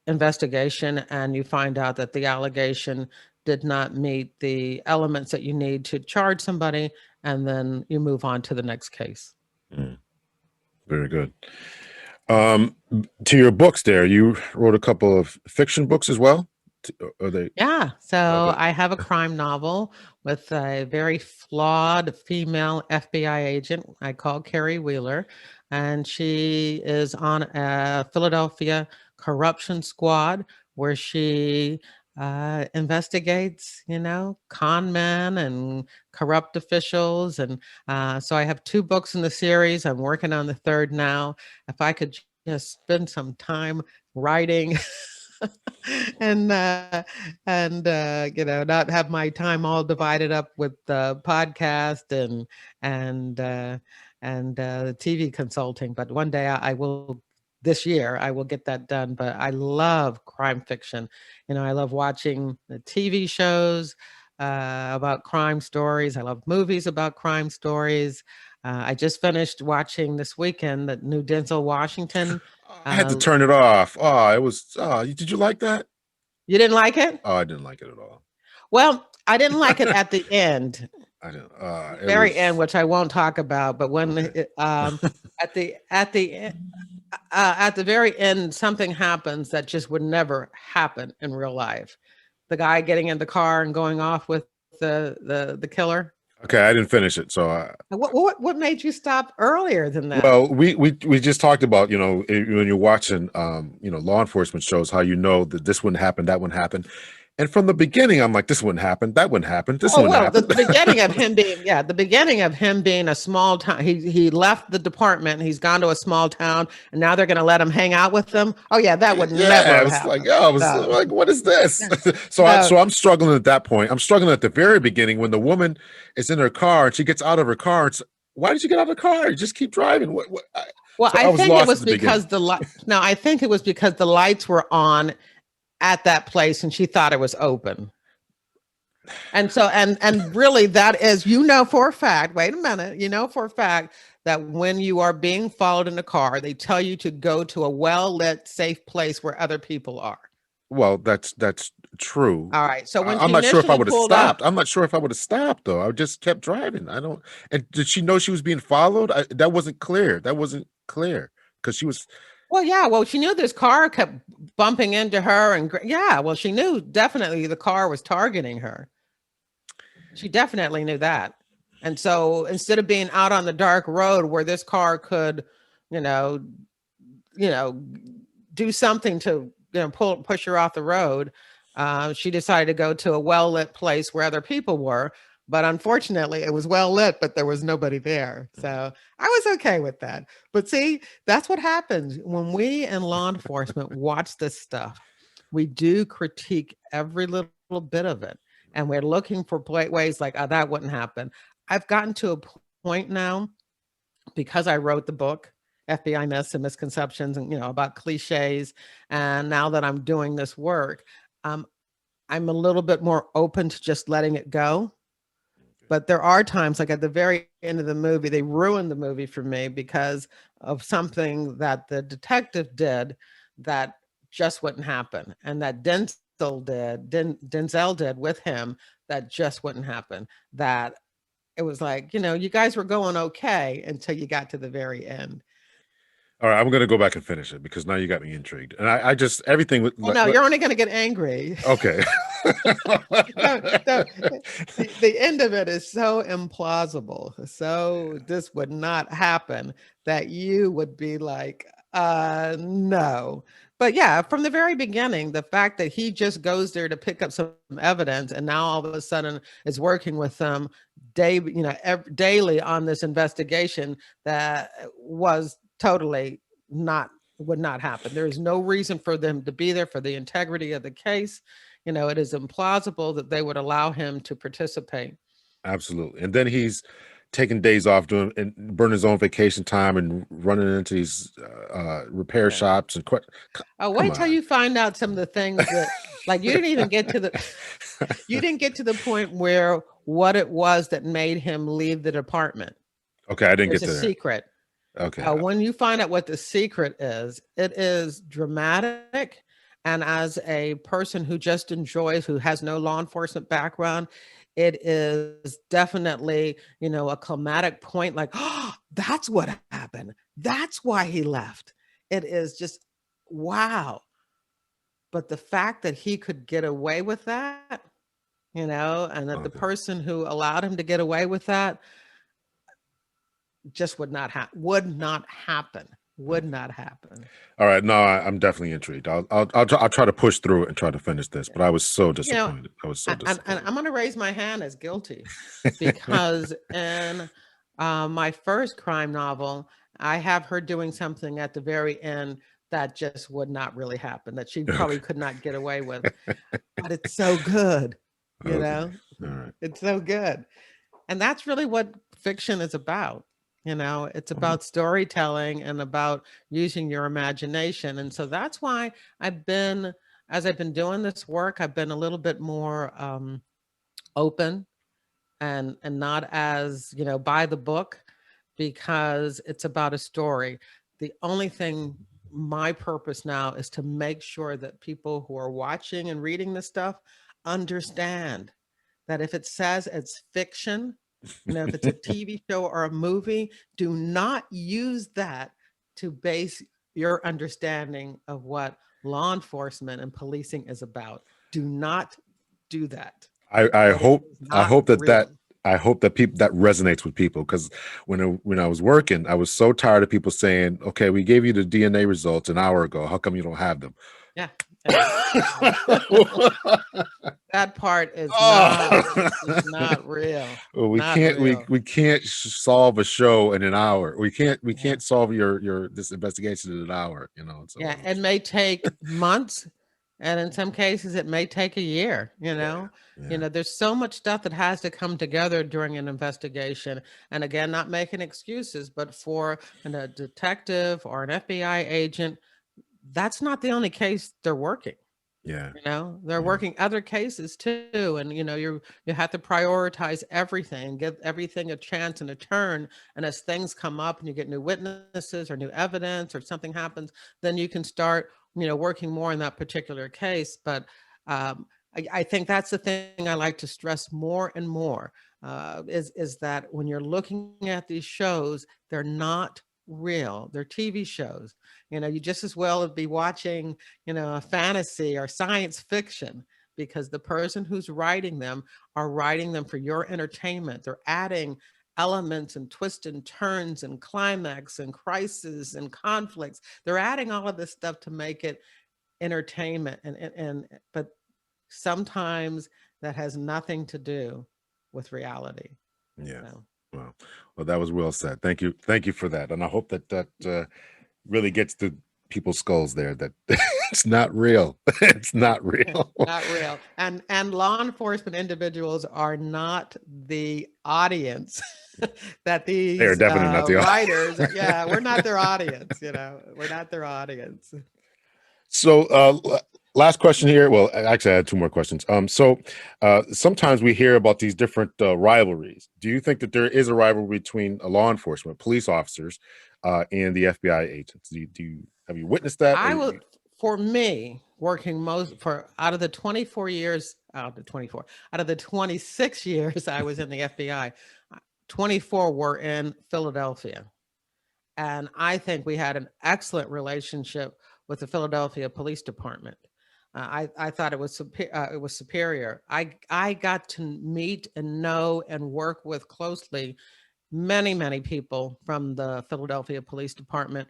investigation and you find out that the allegation did not meet the elements that you need to charge somebody, and then you move on to the next case. Mm, very good. To your books, there you wrote a couple of fiction books as well. Are they Yeah. So okay? I have a crime novel with a very flawed female FBI agent I call Carrie Wheeler. And she is on a Philadelphia corruption squad where she investigates, con men and corrupt officials. And so I have two books in the series. I'm working on the third now. If I could just spend some time writing and not have my time all divided up with the podcast and the TV consulting. But one day I will. This year I will get that done. But I love crime fiction. I love watching the TV shows about crime stories. I love movies about crime stories. I just finished watching this weekend the new Denzel Washington. I had to uh, turn it off. Oh, it was. Oh, did you like that? you didn't like it? Oh, I didn't like it at all. Well, I didn't like it at the end, I didn't. It very end, was which I won't talk about. But when okay. at the very end, something happens that just would never happen in real life. The guy getting in the car and going off with the killer. Okay, I didn't finish it, so What made you stop earlier than that? well, we just talked about, when you're watching, law enforcement shows, how you know that this wouldn't happen, that wouldn't happen, and from the beginning, I'm like, this wouldn't happen, that wouldn't happen, this Oh wouldn't well, happen. the beginning of him being the beginning of him being a small town. He left the department. He's gone to a small town, and now they're going to let him hang out with them. Oh yeah, that would Yeah, I never was like, happen. yeah, I was No, like, what is this? no, So no. I'm struggling at that point. I'm struggling at the very beginning when the woman is in her car and she gets out of her car. And it's, why did you get out of the car? You just keep driving. Well, So I I was think it lost at was the beginning. because the light. No, I think it was because the lights were on at that place, and she thought it was open. And so, and really, that is, for a fact. Wait a minute, for a fact that when you are being followed in a car, they tell you to go to a well lit, safe place where other people are. Well, that's true. All right. So when I'm she not sure if I initially would have pulled up, stopped. I'm not sure if I would have stopped though. I just kept driving. I don't. And did she know she was being followed? That wasn't clear. That wasn't clear because she was. well, yeah, well, she knew this car kept bumping into her, and yeah, well, she knew definitely the car was targeting her. She definitely knew that. And so instead of being out on the dark road where this car could, you know, you know, do something to, push her off the road, she decided to go to a well lit place where other people were. But unfortunately, it was well lit, but there was nobody there. So I was okay with that. But see, that's what happens when we in law enforcement watch this stuff. We do critique every little bit of it. And we're looking for ways like, oh, that wouldn't happen. I've gotten to a point now because I wrote the book, FBI Myths and Misconceptions, and about cliches. And now that I'm doing this work, um, I'm a little bit more open to just letting it go. But there are times, like at the very end of the movie, they ruined the movie for me because of something that the detective did that just wouldn't happen, and that Denzel did with him that just wouldn't happen. That it was like, you guys were going okay until you got to the very end. All right, I'm gonna go back and finish it because now you got me intrigued, and I just everything with Well, no, you're only going to get angry. okay. No, no, the end of it is so implausible. So this would not happen that you would be like, no. But yeah, from the very beginning, the fact that he just goes there to pick up some evidence and now all of a sudden is working with them daily on this investigation that was totally not would not happen. There is no reason for them to be there for the integrity of the case. It is implausible that they would allow him to participate. Absolutely. And then he's taking days off doing and burning his own vacation time and running into these repair Yeah. shops and Oh, come wait till on. you find out some of the things that, like, you didn't even get to the, you didn't get to the point where what it was that made him leave the department. Okay, I didn't There's get a to there. secret. Okay. When you find out what the secret is, it is dramatic. And as a person who just enjoys, who has no law enforcement background, it is definitely, a climatic point like, oh, that's what happened. That's why he left. It is just, wow. But the fact that he could get away with that, and that the Okay. person who allowed him to get away with that just would not happen. Would Okay. not happen. All right. No, I'm definitely intrigued. I'll try to push through it and try to finish this. But I was so You know, disappointed. I was so and disappointed. I'm going to raise my hand as guilty because in my first crime novel, I have her doing something at the very end that just would not really happen, that she probably Okay. could not get away with. But it's so good, you Okay. know, All right. it's so good. And that's really what fiction is about. It's Well, about storytelling and about using your imagination. And so that's why as I've been doing this work, I've been a little bit more open and not as, by the book, because it's about a story. The only thing, my purpose now is to make sure that people who are watching and reading this stuff understand that if it says it's fiction, if it's a TV show or a movie, do not use that to base your understanding of what law enforcement and policing is about. Do not do that. I It hope is I not hope that real. I hope that people that resonates with people, because when I was working, I was so tired of people saying, "Okay, we gave you the DNA results an hour ago. How come you don't have them?" Yeah, yeah. That part is Oh. not real. Well, we Not can't real. we can't solve a show in an hour. We Yeah. can't solve your this investigation in an hour. So Yeah, it may take months, and in some cases, it may take a year. yeah, yeah, There's so much stuff that has to come together during an investigation. And again, not making excuses, but for a detective or an FBI agent, that's not the only case they're working. yeah, They're yeah, working other cases too, and you have to prioritize everything, give everything a chance and a turn. And as things come up and you get new witnesses or new evidence or something happens, then you can start working more in that particular case. But I think that's the thing I like to stress more and more, is that when you're looking at these shows, they're not real. They're TV shows. You just as well be watching a fantasy or science fiction, because the person who's writing them are writing them for your entertainment. They're adding elements and twists and turns and climax and crises and conflicts. They're adding all of this stuff to make it entertainment. But sometimes that has nothing to do with reality. yeah. So. Well, that was well said. Thank you for that, and I hope that really gets to people's skulls there that it's not real. It's not real. Not real. And law enforcement individuals are not the audience that They are these definitely not the writers. Yeah, we're not their audience. We're not their audience. So, last question here. Well, actually, I had two more questions. Sometimes we hear about these different rivalries. Do you think that there is a rivalry between law enforcement, police officers, and the FBI agents? Have you witnessed that? I will, for me, working out of the 26 years I was in the FBI, 24 were in Philadelphia. And I think we had an excellent relationship with the Philadelphia Police Department. I thought it was superior. I got to meet and know and work with closely many people from the Philadelphia Police Department.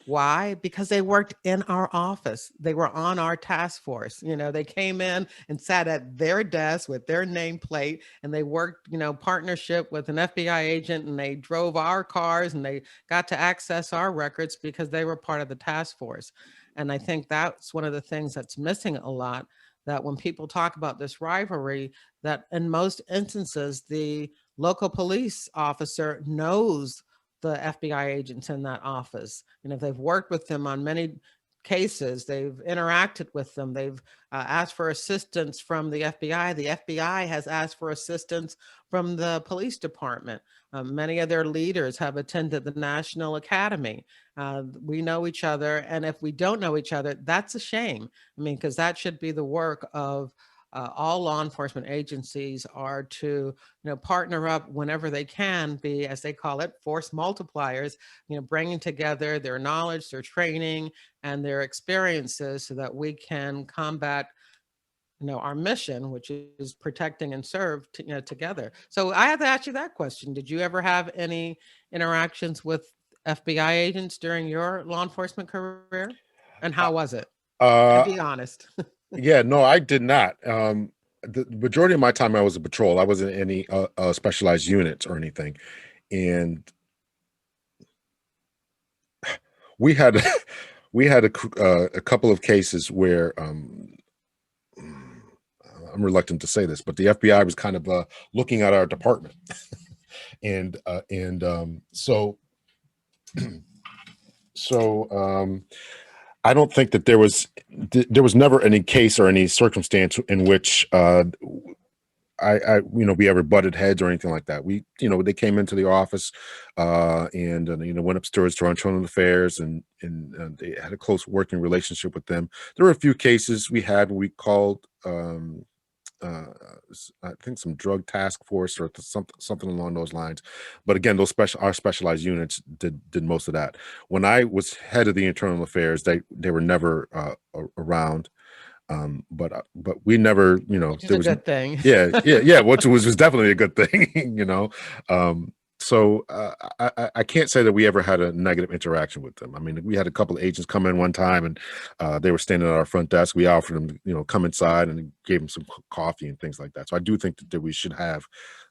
Why? Because they worked in our office. They were on our task force. They came in and sat at their desk with their nameplate, and they worked, partnership with an FBI agent, and they drove our cars, and they got to access our records because they were part of the task force. And I think that's one of the things that's missing a lot, that when people talk about this rivalry, that in most instances, the local police officer knows the FBI agents in that office. If they've worked with them on many cases, they've interacted with them, they've asked for assistance from the FBI. The FBI has asked for assistance from the police department. Many of their leaders have attended the National Academy. We know each other, and if we don't know each other, that's a shame. Because that should be the work of all law enforcement agencies, are to partner up whenever they can, be, as they call it, force multipliers, bringing together their knowledge, their training, and their experiences, so that we can combat our mission, which is protecting and serve together. So I have to ask you that question. Did you ever have any interactions with FBI agents during your law enforcement career? And how was it? And uh, be honest. yeah, no, I did not. The majority of my time I was a patrol. I wasn't in any specialized units or anything, and we had we had a couple of cases where I'm reluctant to say this, but the FBI was kind of looking at our department, and so I don't think that there was never any case or any circumstance in which we ever butted heads or anything like that. They came into the office and went upstairs to our internal affairs, and they had a close working relationship with them. There were a few cases we had when we called uh, I think some drug task force or something along those lines. But again, our specialized units did most of that. When I was head of the internal affairs, they were never around. But we never, Which is there a was, good thing. yeah, which was definitely a good thing, So I can't say that we ever had a negative interaction with them. I mean, we had a couple of agents come in one time, and they were standing at our front desk. We offered them, come inside, and gave them some coffee and things like that. So I do think that we should have,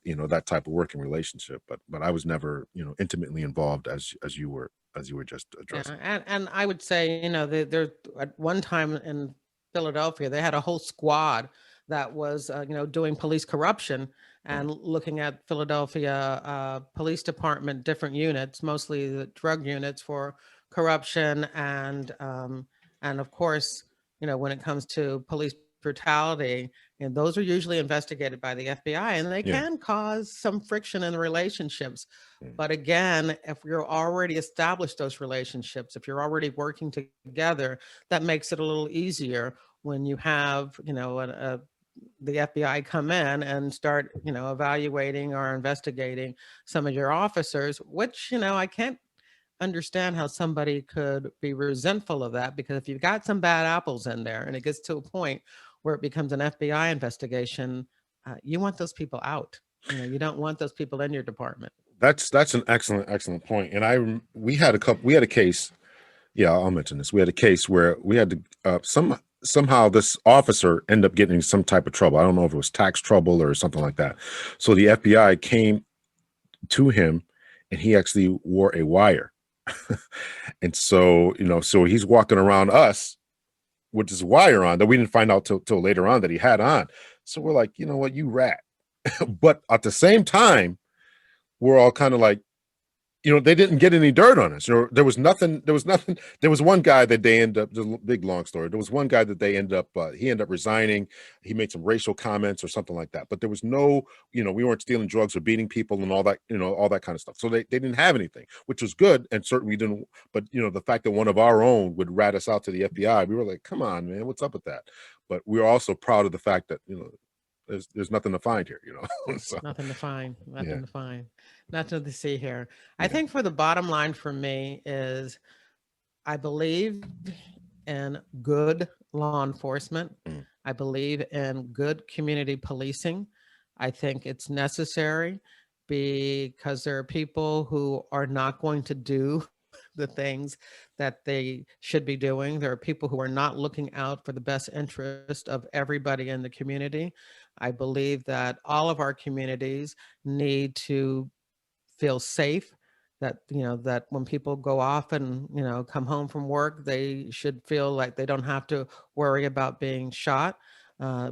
that type of working relationship. But I was never, intimately involved as you were just Yeah, addressing. and I would say, there at one time in Philadelphia, they had a whole squad that was, doing police corruption Right. and looking at Philadelphia police department different units, mostly the drug units for corruption and of course, when it comes to police brutality, and those are usually investigated by the FBI, and they Yeah. can cause some friction in the relationships. Mm. But again, if you're already established those relationships, if you're already working together, that makes it a little easier when you have, the FBI come in and start, evaluating or investigating some of your officers, which, I can't understand how somebody could be resentful of that, because if you've got some bad apples in there and it gets to a point where it becomes an FBI investigation, you want those people out. You don't want those people in your department. That's an excellent point. And we had a case. Yeah, I'll mention this. We had a case where we had to somehow this officer ended up getting in some type of trouble. I don't know if it was tax trouble or something like that. So the FBI came to him, and he actually wore a wire. And so, so he's walking around us with this wire on that we didn't find out till later on that he had on. So we're like, you know what, you rat. But at the same time, we're all kind of like, they didn't get any dirt on us. There was nothing. There was nothing. There was one guy that they ended up. There's a big long story. There was one guy that they ended up. He ended up resigning. He made some racial comments or something like that. But there was no. We weren't stealing drugs or beating people and all that. All that kind of stuff. So they didn't have anything, which was good, and certainly didn't. But the fact that one of our own would rat us out to the FBI, we were like, come on, man, what's up with that? But we were also proud of the fact that there's nothing to find here. So Nothing to find, yeah, nothing to find, nothing to see here. I yeah. think for the bottom line for me is I believe in good law enforcement. Mm. I believe in good community policing. I think it's necessary because there are people who are not going to do the things that they should be doing. There are people who are not looking out for the best interest of everybody in the community. I believe that all of our communities need to feel safe, that when people go off and come home from work, they should feel like they don't have to worry about being shot.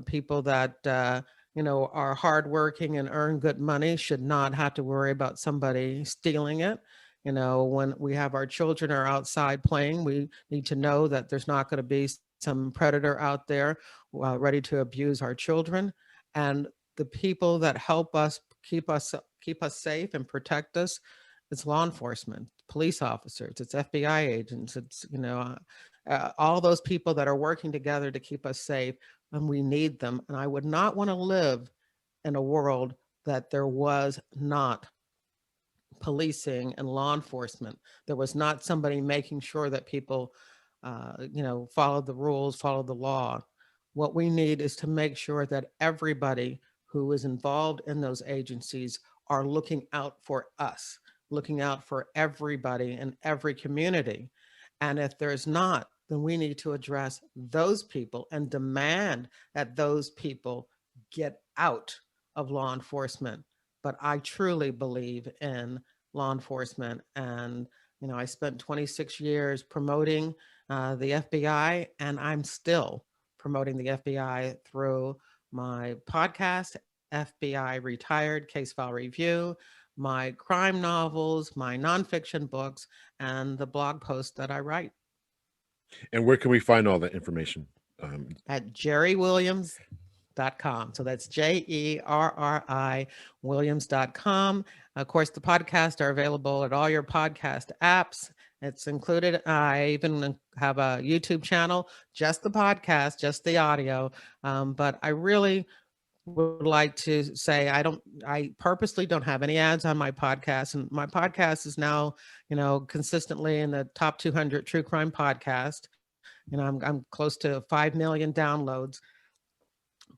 People that are hardworking and earn good money should not have to worry about somebody stealing it. When we have our children are outside playing, we need to know that there's not going to be some predator out there ready to abuse our children. And the people that help us keep us safe and protect us, it's law enforcement, police officers, it's FBI agents, it's all those people that are working together to keep us safe, and we need them. And I would not want to live in a world that there was not policing and law enforcement. There was not somebody making sure that people, followed the rules, followed the law. What we need is to make sure that everybody who is involved in those agencies are looking out for us, looking out for everybody in every community. And if there's not, then we need to address those people and demand that those people get out of law enforcement. But I truly believe in law enforcement. And, I spent 26 years promoting the FBI, and I'm still promoting the FBI through my podcast, FBI Retired Case File Review, my crime novels, my nonfiction books, and the blog posts that I write And where can we find all that information? at jerriwilliams.com. So that's JERRI Williams.com. Of course, the podcasts are available at all your podcast apps. It's included. I even have a YouTube channel, just the podcast, just the audio. But I really would like to say I purposely don't have any ads on my podcast, and my podcast is now consistently in the top 200 true crime podcast. I'm close to 5 million downloads,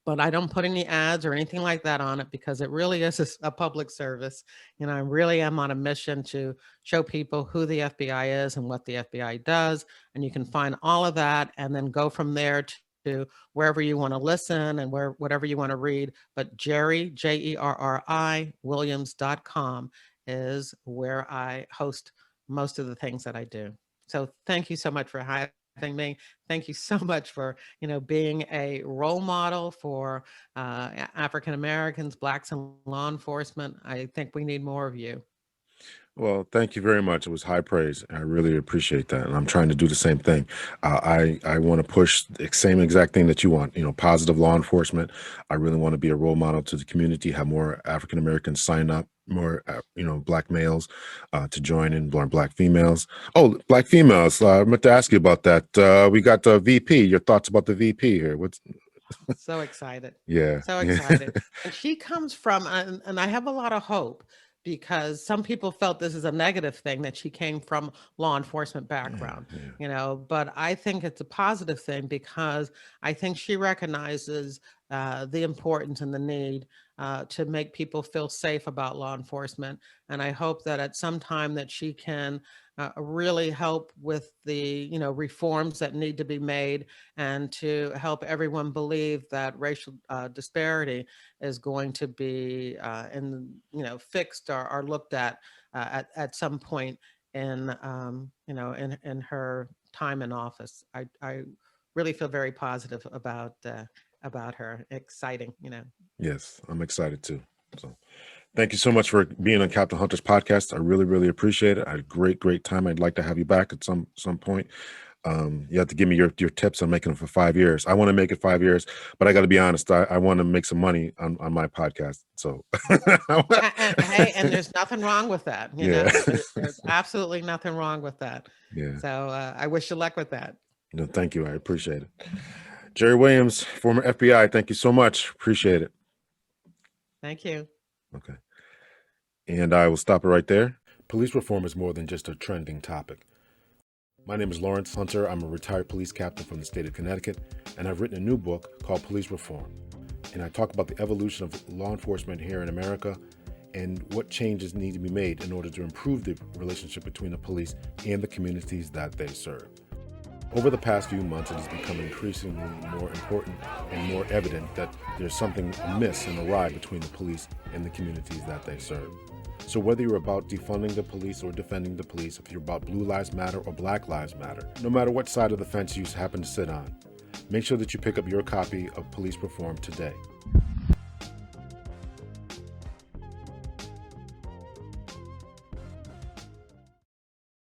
but I don't put any ads or anything like that on it because it really is a public service. I really am on a mission to show people who the FBI is and what the FBI does. And you can find all of that and then go from there to wherever you want to listen and whatever you want to read. But Jerri, Jerri, Williams.com is where I host most of the things that I do. So thank you so much for having me. Thank you so much for being a role model for African Americans, Blacks in law enforcement. I think we need more of you. Well, thank you very much. It was high praise. I really appreciate that, and I'm trying to do the same thing. I want to push the same exact thing that you want. Positive law enforcement. I really want to be a role model to the community. Have more African Americans sign up, more Black males to join in, more Black females. Oh, Black females. I meant to ask you about that. We got the VP. Your thoughts about the VP here? What's So excited. Yeah, So yeah, excited. And she comes from, and I have a lot of hope because some people felt this is a negative thing that she came from law enforcement background, but I think it's a positive thing because I think she recognizes the importance and the need to make people feel safe about law enforcement. And I hope that at some time that she can really help with the reforms that need to be made and to help everyone believe that racial disparity is going to be fixed or looked at some point in in her time in office. I really feel very positive about her. Exciting. yes. I'm excited too. So. Thank you so much for being on Captain Hunter's podcast. I really, really appreciate it. I had a great time. I'd like to have you back at some point. You have to give me your tips on making it for 5 years. I want to make it 5 years, but I got to be honest. I want to make some money on my podcast. So, hey, and there's nothing wrong with that. Yeah. There's absolutely nothing wrong with that. Yeah. So I wish you luck with that. Thank you. I appreciate it. Jerri Williams, former FBI. Thank you so much. Appreciate it. Thank you. Okay. And I will stop it right there. Police reform is more than just a trending topic. My name is Lawrence Hunter. I'm a retired police captain from the state of Connecticut, and I've written a new book called Police Reform. And I talk about the evolution of law enforcement here in America and what changes need to be made in order to improve the relationship between the police and the communities that they serve. Over the past few months, it has become increasingly more important and more evident that there's something amiss and awry between the police and the communities that they serve. So whether you're about defunding the police or defending the police, if you're about Blue Lives Matter or Black Lives Matter, no matter what side of the fence you happen to sit on, make sure that you pick up your copy of Police Reform today.